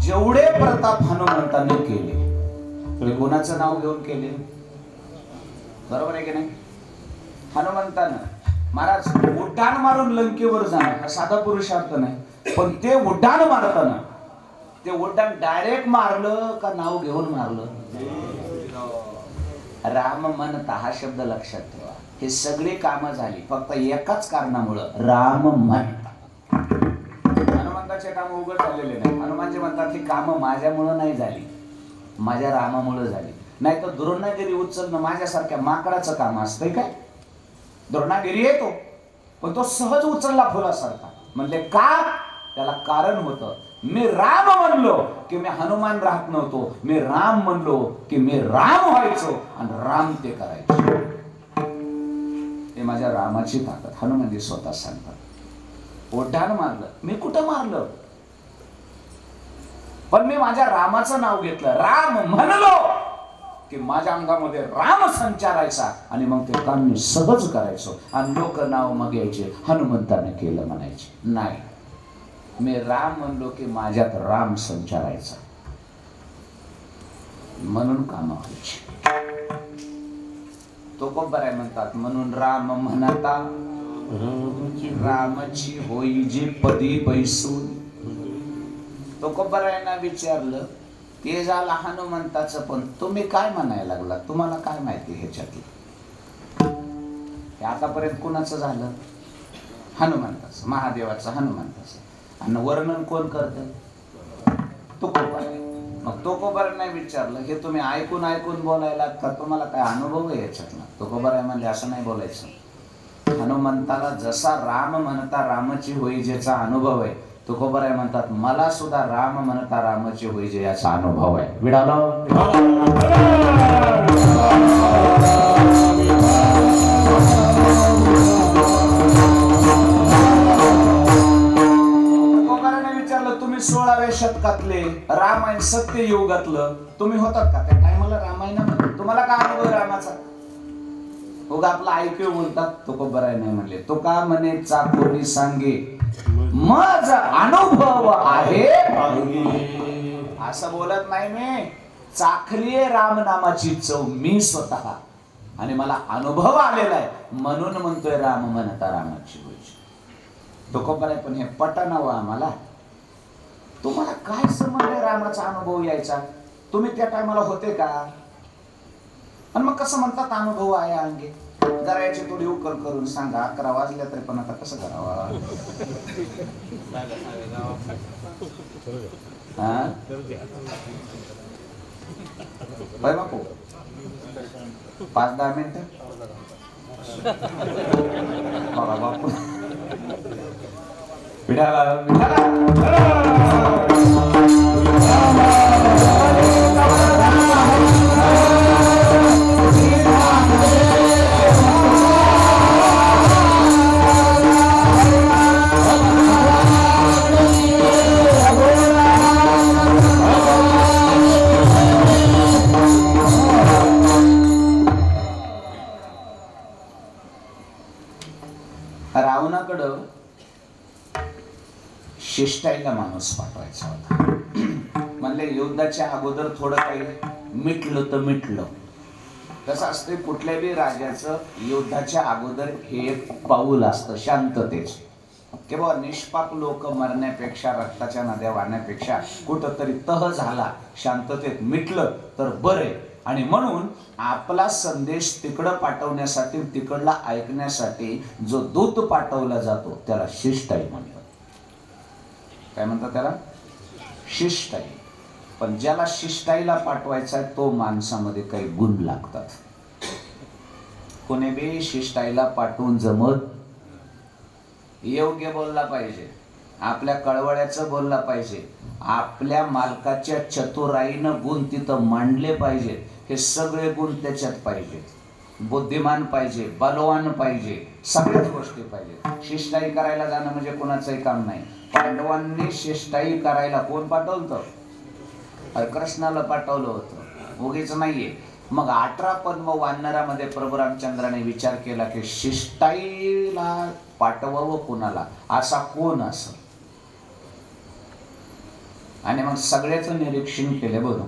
जेवढे प्रताप हनुमंताने केले ते कोणाचं नाव घेऊन केले बरोबर आहे की नाही हनुमंतानं महाराज उड्डाण मारून लंकेवर जाणं हा साधा पुरुषार्थ नाही पण ते उड्डाण मारताना ते उड्डाण डायरेक्ट मारलं का नाव घेऊन मारलं राम म्हणता हा शब्द लक्षात ठेवा हे सगळे कामं झाली फक्त एकाच कारणामुळं राम म्हणता हनुमंताचे काम उघड झालेले नाही हनुमानजी म्हणतात ही कामं माझ्यामुळं नाही झाली माझ्या रामामुळं झाली नाही तर द्रोणागिरी उचलणं माझ्यासारख्या माकडाचं काम असतंय काय द्रोणागिरी येतो पण तो सहज उचलला फुलासारखा म्हणले का त्याला कारण होतं मी राम म्हणलो की मी हनुमान राहत नव्हतो मी राम म्हणलो की मी राम व्हायचो आणि राम ते करायचो हे माझ्या रामाची ताकद हनुमानजी स्वतः सांगतात ओढाण मारलं मी कुठं मारलं पण मी माझ्या रामाचं नाव घेतलं राम म्हणलो की माझ्या अंगामध्ये राम संचारायचा आणि मग ते काम मी सहज करायचो आणि लोक नाव मग यायचे हनुमंताने केलं म्हणायचे नाही मी राम म्हणलो की माझ्यात राम संचारायचा म्हणून काम व्हायची तो खूप बराय म्हणतात म्हणून राम म्हणता रामची होई जी पदी बैसून तो खूप बरायना विचारलं ते झालं हनुमंताचं पण तुम्ही काय म्हणायला लागला तुम्हाला काय माहिती ह्याच्यातलं हे आतापर्यंत कुणाचं झालं हनुमंताचं महादेवाचं हनुमंताचं आणि वर्णन कोण करत तो खूप आहे मग तुकोबारांना विचारलं, हे तुम्ही ऐकून ऐकून बोलायला का तुम्हाला काय अनुभव आहे याच्यातला? तुकोबाराय म्हणजे असं नाही बोलायचं. हनुमंताला जसा राम म्हणता रामाची होई ज्याचा अनुभव आहे, तुकोबाराय म्हणतात मला सुद्धा राम म्हणता रामाची होई जे याचा अनुभव आहे. विडालो विचारलं, तुम्ही 16व्या शतकातले रामायण सत्ययुगातलं तुम्ही होतात का? त्या टायमाला रामायणामध्ये तुम्हाला काय अनुभव रामाचा? उगा आपला ऐकू बोलतात. तुकोबाराय नाही म्हणले, तो का म्हणे चाकोरी सांगे माझा अनुभव आहे, असं बोलत नाही मी. चाखलीये राम नामाची चव मी स्वतः, आणि मला अनुभव आलेला आहे म्हणून म्हणतोय राम म्हणता रामाची होई. तुकोबाराय पण हे पटनावं आम्हाला. तुम्हाला काय संबंध आहे रामाचा अनुभव यायचा? तुम्ही त्या टायमाला होते का? आणि मग कसं म्हणतात अनुभव आहे अंगे? जरा याची थोडी उकल करून सांगा. 11 वाजल्या तरी पण आता कसं करावा? बापू 5-10 मिनिट बापू रावणाकडं शिष्टाईला माणूस पाठवायचा होता. म्हणले युद्धाच्या अगोदर थोडं काही मिटलं तर मिटलं. कसं असते कुठल्याही राजाचं युद्धाच्या अगोदर हे एक पाऊल असतं शांततेच, की बाबा निष्पाप लोक मरण्यापेक्षा रक्ताच्या नद्या वाहण्यापेक्षा कुठंतरी तह झाला शांततेत मिटलं तर बरे. आणि म्हणून आपला संदेश तिकडं पाठवण्यासाठी तिकडला ऐकण्यासाठी जो दूत पाठवला जातो त्याला शिष्टाई म्हणतात. काय म्हणतात त्याला? शिष्टाई. पण ज्याला शिष्टाईला पाठवायचा आहे तो माणसामध्ये काही गुण लागतात. कोणी बी शिष्टाईला पाठवून जमत, योग्य बोलला पाहिजे, आपल्या कळवळ्याचं बोलला पाहिजे, आपल्या मालकाच्या चतुराईनं गुण तिथं मांडले पाहिजेत. हे सगळे गुण त्याच्यात पाहिजेत. बुद्धिमान पाहिजे, बलवान पाहिजे, सगळ्याच गोष्टी पाहिजेत. शिष्टाई करायला जाणं म्हणजे कोणाचंही काम नाही. पांडवांनी शिष्टाई करायला कोण पाठवलं होतं? कृष्णाला पाठवलं होतं, उगीच नाहीये. मग 18 पद्म वानरामध्ये प्रभू रामचंद्राने विचार केला की शिष्टाईला पाठवावं कोणाला, असा कोण असं. आणि मग सगळ्याचं निरीक्षण केले. बघ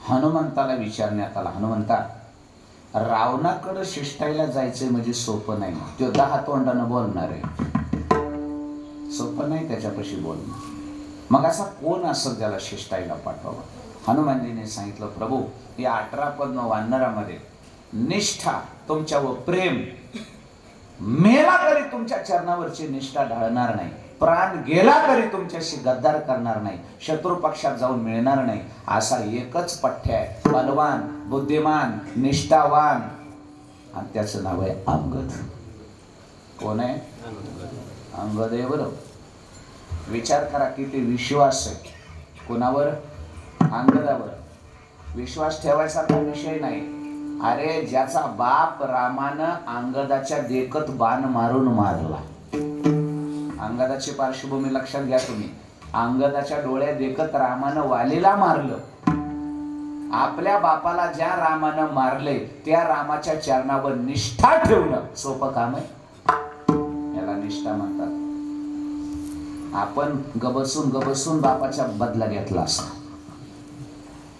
हनुमंताला विचारण्यात आला, हनुमंता रावणाकडे शिष्टाईला जायचंय म्हणजे सोपं नाही. तो 10 तोंडानं बोलणार आहे, सोपं नाही त्याच्यापाशी बोलणं. मग असा कोण असं ज्याला शिष्टाईला पाठवावं? हनुमानजीने सांगितलं, प्रभू या 18 पद्म वानरामध्ये निष्ठा तुमच्यावर प्रेम, मेला तरी तुमच्या चरणावरची निष्ठा ढाळणार नाही, प्राण गेला तरी तुमच्याशी गद्दार करणार नाही, शत्रू पक्षात जाऊन मिळणार नाही, असा एकच पठ्य आहे. बलवान, बुद्धिमान, निष्ठावान, आणि त्याचं नाव आहे अंगद. कोण आहे? अंगद आहे. बरोबर. विचार करा किती विश्वास आहे कोणावर? अंगदावर. विश्वास ठेवायसारखा विषय नाही. अरे ज्याचा बाप रामानं अंगदाच्या देखत बाण मारून मारला. अंगदाची पार्श्वभूमी लक्षात घ्या तुम्ही. अंगदाच्या डोळ्या देखत रामानं वालीला मारलं. आपल्या बापाला ज्या रामानं मारले त्या रामाच्या चरणावर निष्ठा ठेवणं सोपं काम आहे? याला निष्ठा म्हणतात. आपण गबसून बापाच्या बदला घेतला असता,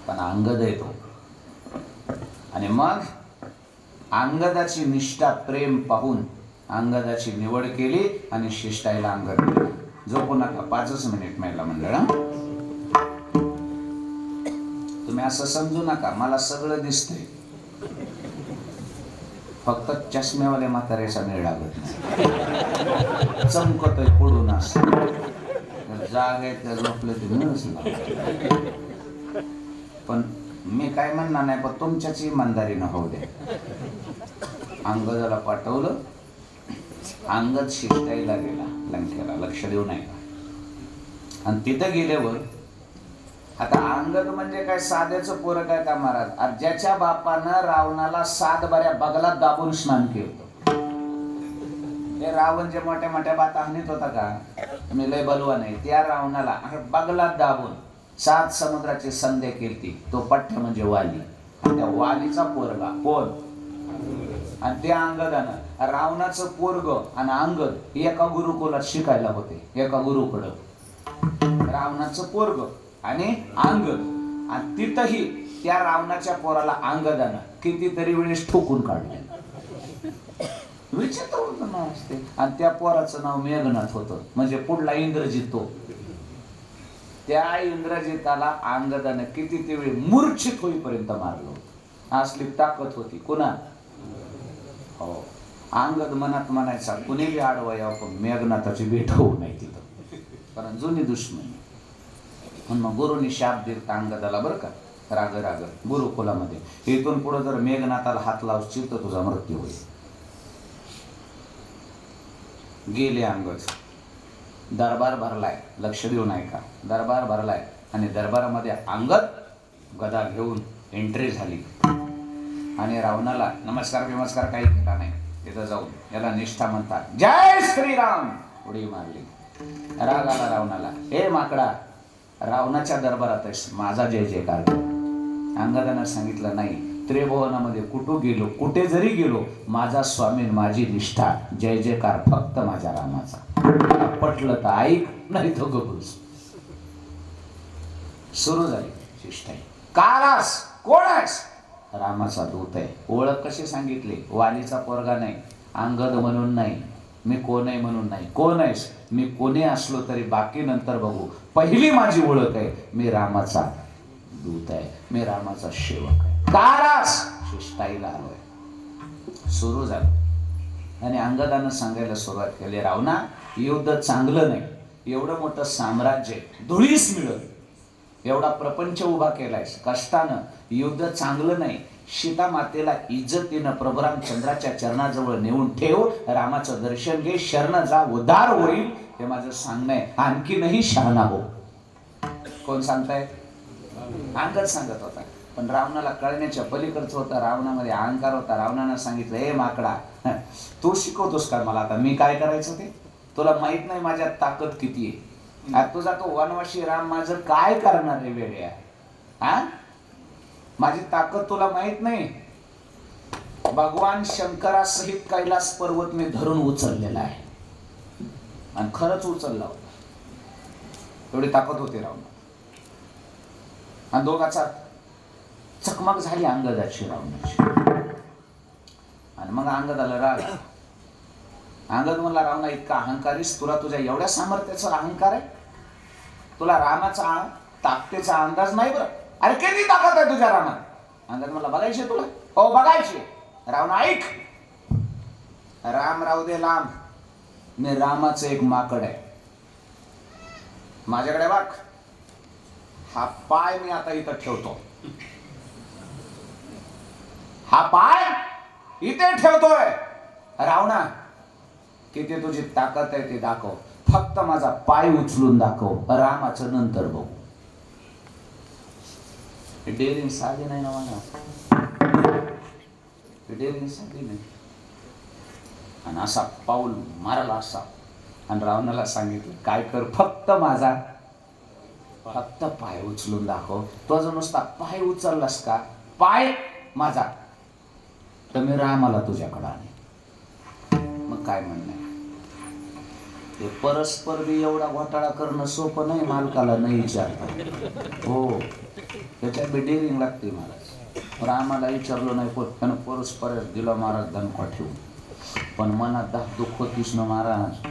पण अंगद येतो. आणि मग अंगदाची निष्ठा प्रेम पाहून अंगदाची निवड केली आणि शिष्टाईला अंगद दिला. झोपू नका, 5 मिनिट महिला मंडळ. तुम्ही असं समजू नका मला सगळं दिसतंय, फक्त चष्म्यावाले म्हाताऱ्याचा मेळ लागत नाही. चमकतोय पडून असं जाग आहे त्या झोपलं ते पण मी काय म्हणणार नाही, पण तुमच्याच इमानदारीनं होऊ द्या. अंगदाला पाठवलं. अंगद शिष्टाईला गेला लंकेला, लक्ष देऊ नाही का. आणि तिथं गेल्यावर आता अंगद म्हणजे काय साध्याचं पोरं काय का महाराज, ज्याच्या बापानं रावणाला 7 बऱ्या बगलात दाबून स्नान केलं. हे रावण जे मोठ्या मोठ्या बाता हानीत होता का, मी लय बलवा नाही, त्या रावणाला बगलात दाबून 7 समुद्राची संधी केली. तो पठ्ठ म्हणजे वाली. त्या वालीचा पोरगा कोण, आणि त्या अंगदानं रावणाचं पोरग आणि अंगद एका गुरुकुलात शिकायला होते. एका गुरुकडं रावणाचं पोरग आणि अंगद, आणि तिथंही त्या रावणाच्या पोराला अंगदानं कितीतरी वेळेस ठोकून काढले. विचित्र होतं नाव असते. आणि त्या पोराचं नाव मेघनाथ होतं, म्हणजे पुढला इंद्रजित. तो त्या इंद्रजिताला अंगदानं किती वेळ मूर्छित होईपर्यंत मारलं होतं. असली ताकद होती कुणा. हो, अंगद मनात म्हणायचा कुणी बी आडवा यावं, पण मेघनाथाची भेट होऊ नये तिथं, कारण जुनी दुश्मनी. म्हणून मग गुरुनी शाप दिला अंगदाला बरं का, राग राग गुरुकुलामध्ये, इथून पुढे जर मेघनाथाला हात लावशील तर तुझा मृत्यू होईल. गेले अंगद. दरबार भरलाय, लक्ष देऊ नाही का, दरबार भरलाय. आणि दरबारामध्ये अंगद गदा घेऊन एंट्री झाली. आणि रावणाला नमस्कार बिमस्कार काही केला नाही. तिथं जाऊन, याला निष्ठा म्हणतात, जय श्रीराम उडी मारली. राग आला रावणाला, हे माकडा, रावणाच्या दरबारात आहेस, माझा जय जयकार कर. अंगदानं सांगितलं नाही, त्रिभुवनामध्ये कुठे जरी गेलो, माझा स्वामी माझी निष्ठा, जय जयकार फक्त माझ्या रामाचा. पटलं तर ऐक, नाही तो गबूस. सुरू झाली शिष्टाई. कालास कोण आहेस? रामाचा दूत आहे. ओळख कशी सांगितली? वालीचा पोरगा नाही, अंगद म्हणून नाही, मी कोण आहे म्हणून नाही. कोण आहेस? मी कोणी असलो तरी बाकी नंतर बघू, पहिली माझी ओळख आहे, मी रामाचा दूत आहे, मी रामाचा सेवक आहे. कालास शिष्टाईला आलोय. सुरू झालं. आणि अंगदानं सांगायला सुरुवात केली, रावणा, युद्ध चांगलं नाही. एवढं मोठं साम्राज्य धुळीस मिळत, एवढा प्रपंच उभा केलायस कष्टानं, युद्ध चांगलं नाही. सीता मातेला इज्जतीनं प्रभू रामचंद्राच्या चरणाजवळ नेऊन ठेव, रामाचं दर्शन घे, शरण जा, उद्धार होईल, हे माझं सांगणं आहे. आणखीनही शहाणा हो. कोण सांगताय? अंगद सांगत होता. पण रावणाला कळण्याच्या पलीकडचं होता. रावणामध्ये अहंकार होता. रावणानं सांगितलं, हे माकडा, तू शिकवतोस का मला आता मी काय करायचं ते? तुला माहित नाही माझ्यात ताकद किती आहे. तुझा तो वनवासी राम माझं काय करणार आहे वेड्या? हा, माझी ताकद तुला माहित नाही. भगवान शंकरासहित कैलास पर्वत मी धरून उचललेला आहे, आणि खरंच उचलला होता. एवढी ताकद होती रावण. आणि दोघाचा चकमक झाली अंगदाची रावणाची. आणि मग अंगदाला राग. अंगद म्हणला, रावणा इतका अहंकारीस, तुला तुझ्या एवढ्या सामर्थ्याचा अहंकार आहे? तुला रामाचा ताकदीचा अंदाज नाही बरं? अरे किती ताकद आहे तुझ्या रामात? अंगद म्हणला, बघायची तुला? हो बघायची. रावण ऐक, राम राहू दे लांब, मी रामाचं एक माकड आहे. माझ्याकडे बघ, हा पाय मी आता इथं ठेवतो, हा पाय इथे ठेवतोय. रावणा, किती तुझी ताकद आहे ते दाखव, फक्त माझा पाय उचलून दाखव, रामाचं नंतर बघू. डेअरिंग साधी नाही ना मला, डेअरिंग साधी नाही. आणि असा पाऊल मारला असा. आणि रावणाला सांगितलं, काय कर, फक्त माझा फक्त पाय उचलून दाखव. तो जो नुसता पाय उचललास का, पाय माझा, तर मी रामाला तुझ्याकडे आणे. मग काय म्हणणं? ते परस्पर बी एवढा घोटाळा करणं सोपं नाही, मालकाला नाही विचारता. हो, त्याच्यात बी डेअरिंग लागते महाराज. रामाला विचारलं नाही, पण परस्पर दिला महाराज दणका ठेवून. पण मनात दुःख होतीस ना महाराज,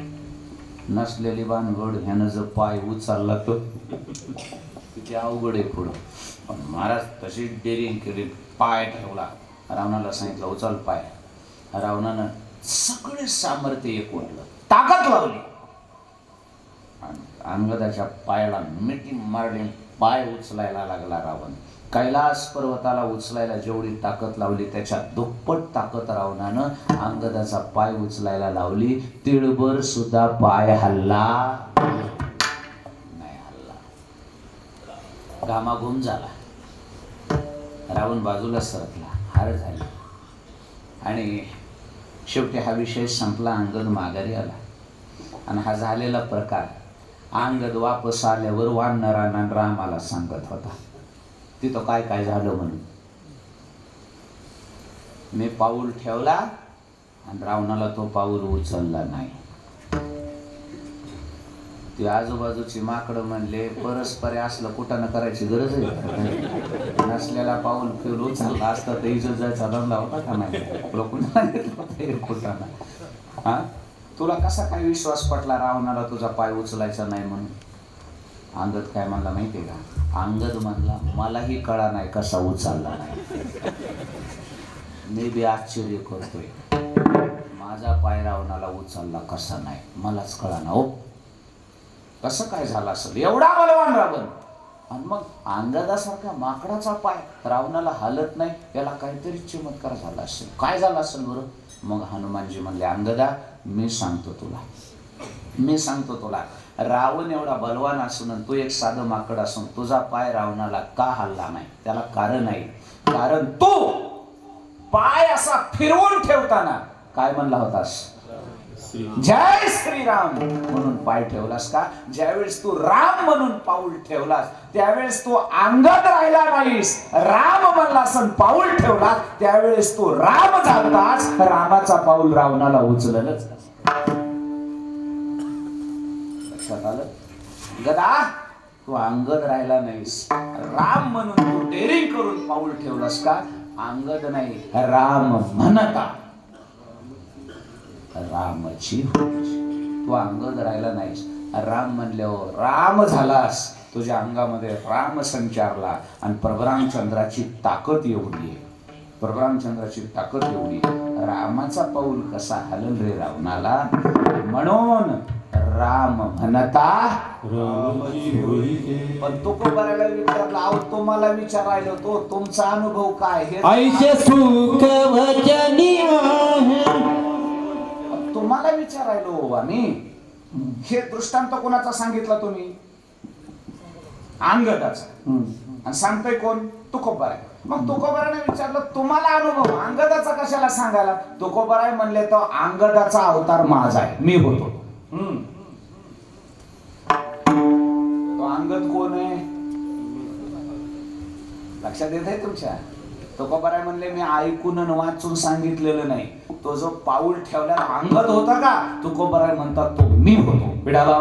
नसलेली भानगड, ह्यानं जर पाय उचलला तर किती अवघड आहे पुढं. पण महाराज तशी डेअरिंग केली, पाय ठेवला. रावणाला सांगितलं, उचल पाय. रावणानं सगळे सामर्थ्य एकवटलं, ताकद लावली, अंगदाच्या पायाला मिठी मारली, पाय उचलायला लागला रावण. कैलास पर्वताला उचलायला जेवढी ताकद लावली त्याच्या दुप्पट ताकद रावणानं अंगदाचा पाय उचलायला लावली. तिळभर सुद्धा पाय हल्ला नाही. घामाघूम झाला. रावण बाजूला सरकला, हार झाली आणि शेवटी हा विषय संपला. अंगद माघारी आला आणि हा झालेला प्रकार अंगद वापस आल्यावर वानरांना रामाला सांगत होता. तिथं काय काय झालं म्हणून. मी पाऊल ठेवला आणि रावणाला तो पाऊल उचलला नाही. ती आजूबाजूची माकडं म्हणले परस्पर असलं कुठं करायची गरज आहे. नसलेला पाऊल फिर उचलला असता तर इज्जत जायचा धंदा होता का नाही. कुठं हा तुला कसा काय विश्वास पटला रावणाला तुझा पाय उचलायचा नाही म्हणून. अंगद काय म्हणला माहितीये का. अंगद म्हणला मलाही कळा नाही कसा उचलला नाही. मी बी आश्चर्य करतोय माझा पाय रावणाला उचलला कसा नाही मलाच कळा ना. हो कसं काय झालं असेल एवढा बलवान रावण आणि मग अंगदासारखा माकडाचा पाय रावणाला हालत नाही. याला काहीतरी चमत्कार झाला असेल. काय झालं असेल बरं. मग हनुमानजी म्हणले अंगदा मी सांगतो तुला रावण एवढा बलवान असून तू एक साधं माकड असून तुझा पाय रावणाला का हल्ला नाही त्याला कारण आहे. कारण तू पाय असा फिरवून ठेवताना काय म्हणला होतास. जय श्रीराम म्हणून पाय ठेवलास का. ज्यावेळेस तू राम म्हणून पाऊल ठेवलास त्यावेळेस तू अंगद राहिला नाहीस. राम म्हणलास आणि पाऊल ठेवला त्यावेळेस तू राम झालतास. रामाचा पाऊल रावणाला उचललंच. लक्षात आलं. गदा तू अंगद राहिला नाहीस. राम म्हणून तू डेअरिंग करून पाऊल ठेवलास का. अंगद नाही राम म्हणता रामची तू अंगद राहिला नाहीस. राम म्हणल्यावर राम झालास. तुझ्या अंगामध्ये राम संचारला आणि प्रभुरामचंद्राची ताकद एवढी आहे. प्रभुरामचंद्राची ताकद एवढी. रामाचा पाऊल कसा हलल रे रावणाला. म्हणून राम म्हणता पण तो बरायला विचारला. अहो तुम्हाला विचारायला तो तुमचा अनुभव काय हे सुख वचनी तुम्हाला विचारायलो आम्ही. हे दृष्टांत कोणाचा सांगितला तुम्ही. अंगदाचा. आणि सांगतोय कोण तुकोबाराय. मग तुकोबाराने विचारलं तुम्हाला अनुभव अंगदाचा कशाला सांगायला. तुकोबाराय म्हणले तर अंगदाचा अवतार माझा आहे मी होतो. तो अंगद कोण आहे लक्षात येत आहे तुमच्या. तुकोबाराय म्हणले मी ऐकून वाचून सांगितलेलं नाही. तो जो पाऊल ठेवल्याला अंगद होता का तुकोबाराय म्हणतात तो मी होतो. बिडाला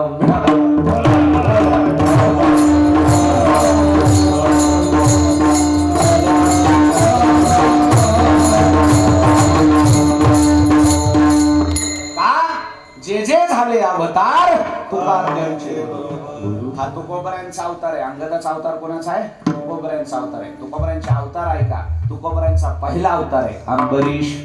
जे जे झाले अवतार तुकारामांचे. हा तुकोबारायांचा अवतार आहे. अंगदाचा अवतार कोणाचा आहे. तुकोबारायांचा अवतार आहे. तुकोबारायांचा अवतार आहे का. तुकोबारायांचा पहिला अवतार आहे अंबरीश.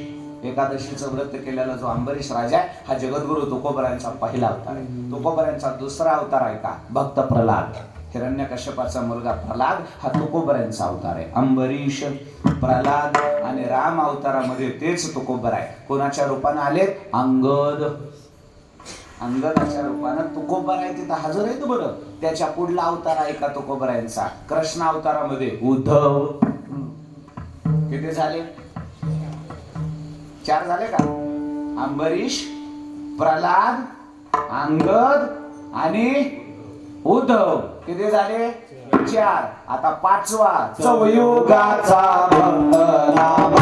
एकादशीचं व्रत केलेला जो अंबरीश राजा आहे हा जगद्गुरु तुकोबारायांचा पहिला अवतार आहे. तुकोबारायांचा दुसरा अवतार आहे का भक्त प्रल्हाद. हिरण्यकश्यपाचा मुलगा प्रल्हाद हा तुकोबारायांचा अवतार आहे. अंबरीश प्रल्हाद आणि राम अवतारामध्ये तेच तुकोबाराय कोणाच्या रूपाने आले. अंगदाच्या रूपानं तुकोबाराय तिथं हजर आहेत. बरं त्याच्या पुढला अवतार आहे का तुकोबारायांचा कृष्ण अवतारामध्ये उद्धव. किती झाले 4 झाले का. अंबरीश प्रल्हाद अंगद आणि उद्धव किती झाले 4. आता 5वा चौयुगाचा भक्त नाम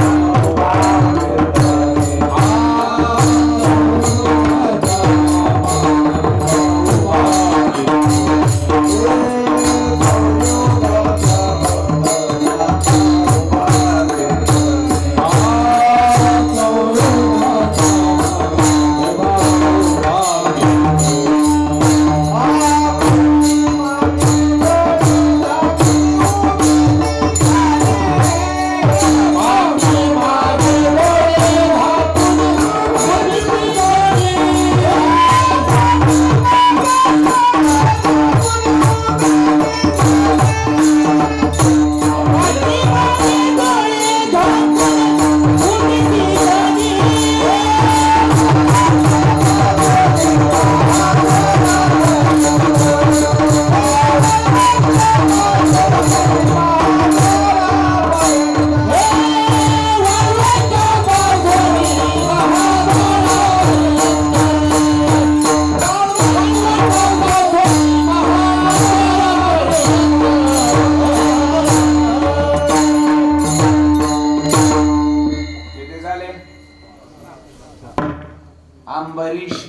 अंबरीश,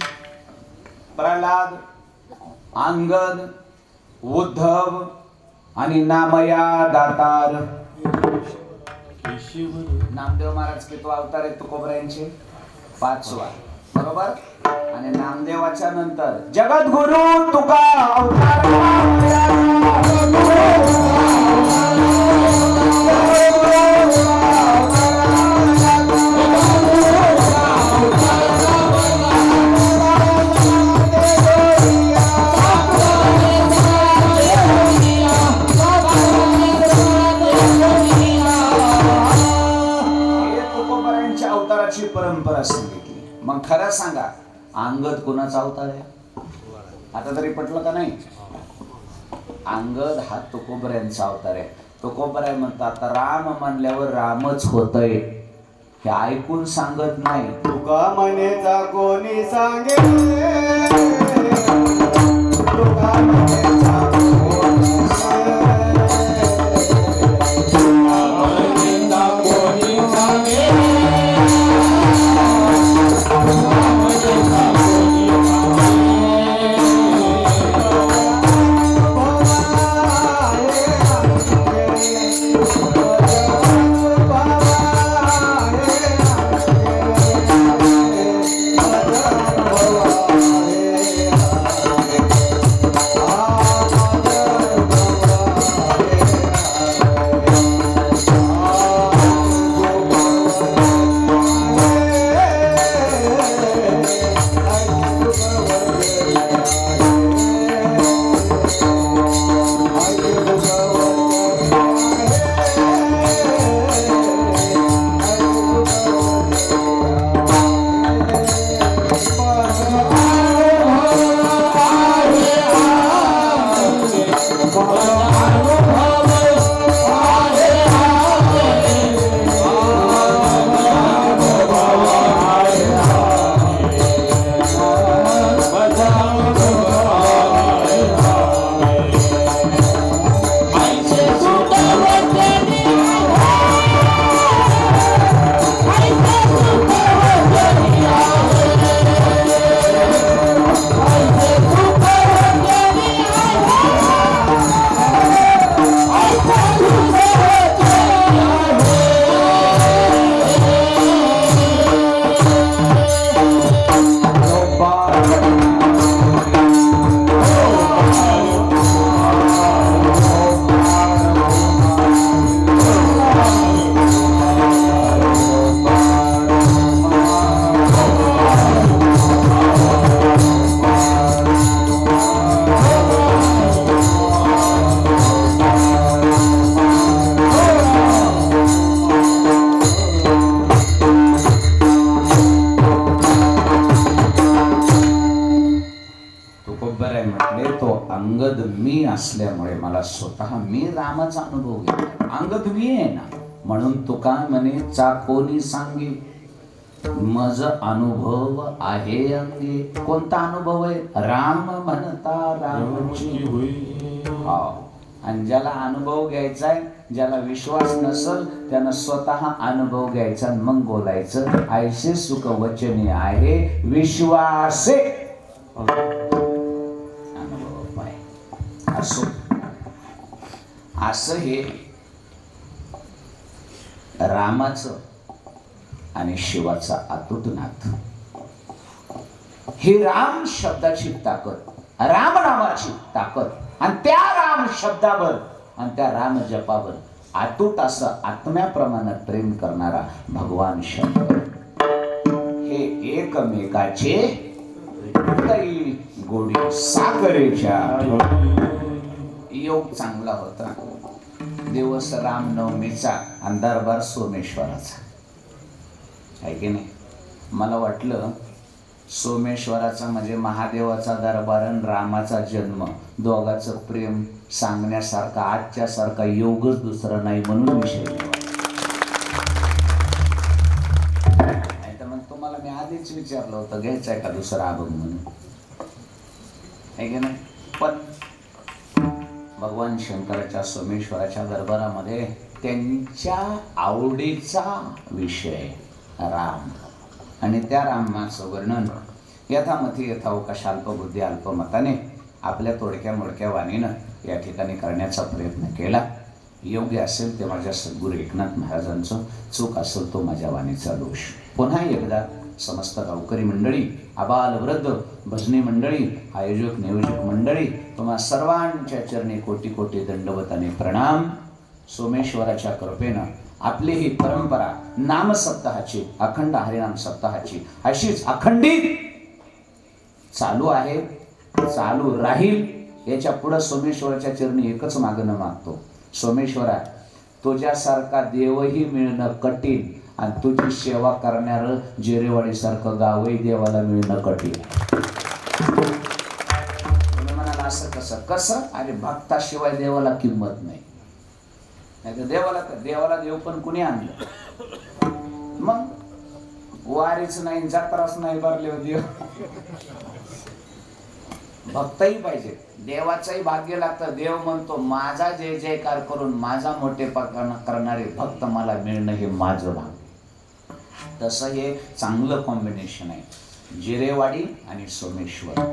प्रल्हाद, अंगद, उद्धव आणि नामया दातार. नामदेव महाराज किती अवतार आहेत तुकोबरायांचे? 5वा, बरोबर. आणि नामदेवाच्या नंतर जगद्गुरु तुका अवतार. अवताराची परंपरा सांगितली. मग खरं सांगा, अंगद कोणाचा अवतार आहे? आता तरी पटलं का नाही? अंगद हा तुकोबऱ्यांचा अवतार आहे. तुकोबराय म्हणतात आता राम म्हणल्यावर रामच होतय, हे ऐकून सांगत नाही. तुका म्हणेचा कोणी सांगे, तुका म्हणेचा कोणी सांगे, कोणी सांगे. अंगद मी असल्यामुळे मला स्वतः मी रामाचा अनुभव घेतला. अंगद मी आहे ना, म्हणून तुका म्हणे चाकोनी सांगे मज अनुभव आहे अंगे. कोणता अनुभव आहे? राम म्हणता रामची होई. आणि ज्याला अनुभव घ्यायचा आहे, ज्याला विश्वास नसल त्यानं स्वतः अनुभव घ्यायचा, मग बोलायचं. ऐसे सुख वचनी आहे विश्वासे असो. असं हे रामाचं आणि शिवाचा अतूट नाथ. ही राम शब्दाची ताकद, राम नामाची ताकद, आणि त्या राम शब्दावर आणि त्या राम जपावर अतूट असं आत्म्याप्रमाणे प्रेम करणारा भगवान शंकर. हे एकमेकाचे तरी गोडी साखरेच्या. योग चांगला होता. दिवस रामनवमीचा आणि दरबार सोमेश्वराचा आहे की नाही. मला वाटलं सोमेश्वराचा म्हणजे महादेवाचा दरबार आणि रामाचा जन्म, दोघांचं प्रेम सांगण्यासारखा आजच्या सारखा योगच दुसरा नाही म्हणून विषय. नाही तर मग तुम्हाला मी आधीच विचारलं होतं घ्यायचंय का दुसरा अभंग म्हणून, आहे की नाही. पण भगवान शंकराच्या सोमेश्वराच्या दरबारामध्ये त्यांच्या आवडीचा विषय राम, आणि त्या रामाचं वर्णन यथामती यथावकाश अल्पबुद्धी अल्पमताने आपल्या तोडक्या मोडक्या वाणीनं या ठिकाणी करण्याचा प्रयत्न केला. योग्य असेल ते माझ्या सद्गुरू एकनाथ महाराजांचं, चूक असेल तो माझ्या वाणीचा दोष. पुन्हा एकदा समस्त गावकरी मंडळी, आबाल वृद्ध, भजनी मंडळी, आयोजक नियोजक मंडळी, तुम्हा सर्वांच्या चरणी कोटी कोटी दंडवत आणि प्रणाम. सोमेश्वराच्या कृपेनं आपली ही परंपरा नाम सप्ताहाची, अखंड हरिनाम सप्ताहाची अशीच अखंडित चालू आहे, चालू राहील. याच्या पुढे सोमेश्वराच्या चरणी एकच मागणं मागतो, सोमेश्वरा तुझ्यासारखा देवही मिळणं कठीण आणि तुझी सेवा करणारं जेरेवाडी सारखं गावही देवाला मिळणं कठीण. तुम्ही म्हणाला असं कसं कसं? अरे भक्ताशिवाय देवाला किंमत नाही. नाहीतर देवाला देव पण कुणी आणलं? मग वारीच नाही, जत्राच नाही भरले देव. भक्तही पाहिजे, देवाचंही भाग्य लागतं. देव म्हणतो माझा जय जयकार करून माझा मोठेपणा करणारे भक्त मला मिळणं हे माझं भाग्य. तसं हे चांगलं कॉम्बिनेशन आहे, जिरेवाडी आणि सोमेश्वर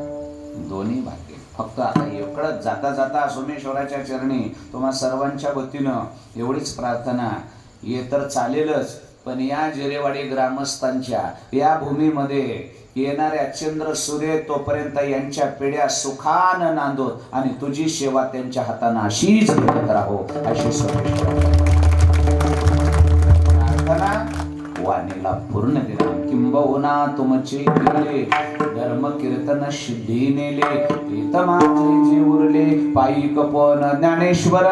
दोन्ही भाग्य. फक्त आता एवढंच जाता जाता सोमेश्वराच्या चरणी तुम्हा सर्वांच्या वतीनं एवढीच प्रार्थना, हे तर चालेलच, पण या जिरेवाडी ग्रामस्थांच्या या भूमीमध्ये येणाऱ्या चंद्र सूर्य तोपर्यंत यांच्या पिढ्या सुखानं नांदोत आणि तुझी सेवा त्यांच्या हातानं अशीच भेटत राहो, अशी सोमेश्वर प्रार्थना वाणीला पूर्ण दिला. किंबहुना तुमचे केले धर्म कीर्तन सिद्धी नेले, तीत माझे जे उरले पायी कपन ज्ञानेश्वर.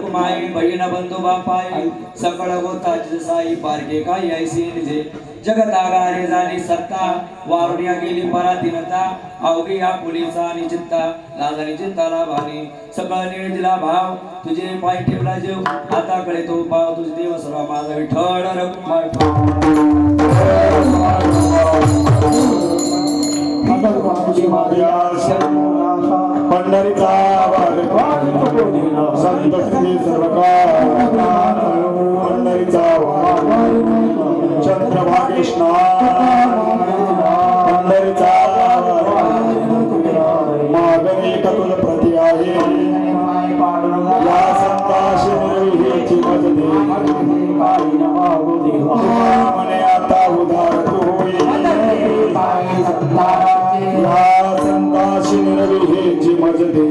हुकुमाई बहीण बंधू बापाई सकळ गोताची साई पारके काही ऐसी निजे जगत आगारे झाली सत्ता वारुण्या गेली पराधीनता अवघी या पुलीचा आणि चित्ता लाजानी चिंताला भानी सकळ निळ दिला भाव तुझे पाय ठेवला जीव आता कळे तो भाव तुझे देव सर्व माझा विठ्ठल रखुमाई पंढरीचा संत सरकार पंढरीचा चंद्रभागेष्णा पंढरीचा मागणी कतुल प्रति आहे या संताशी निर्विहीची मजदे मने आता उदार तू होई या संताशी निर्विहीची मजदे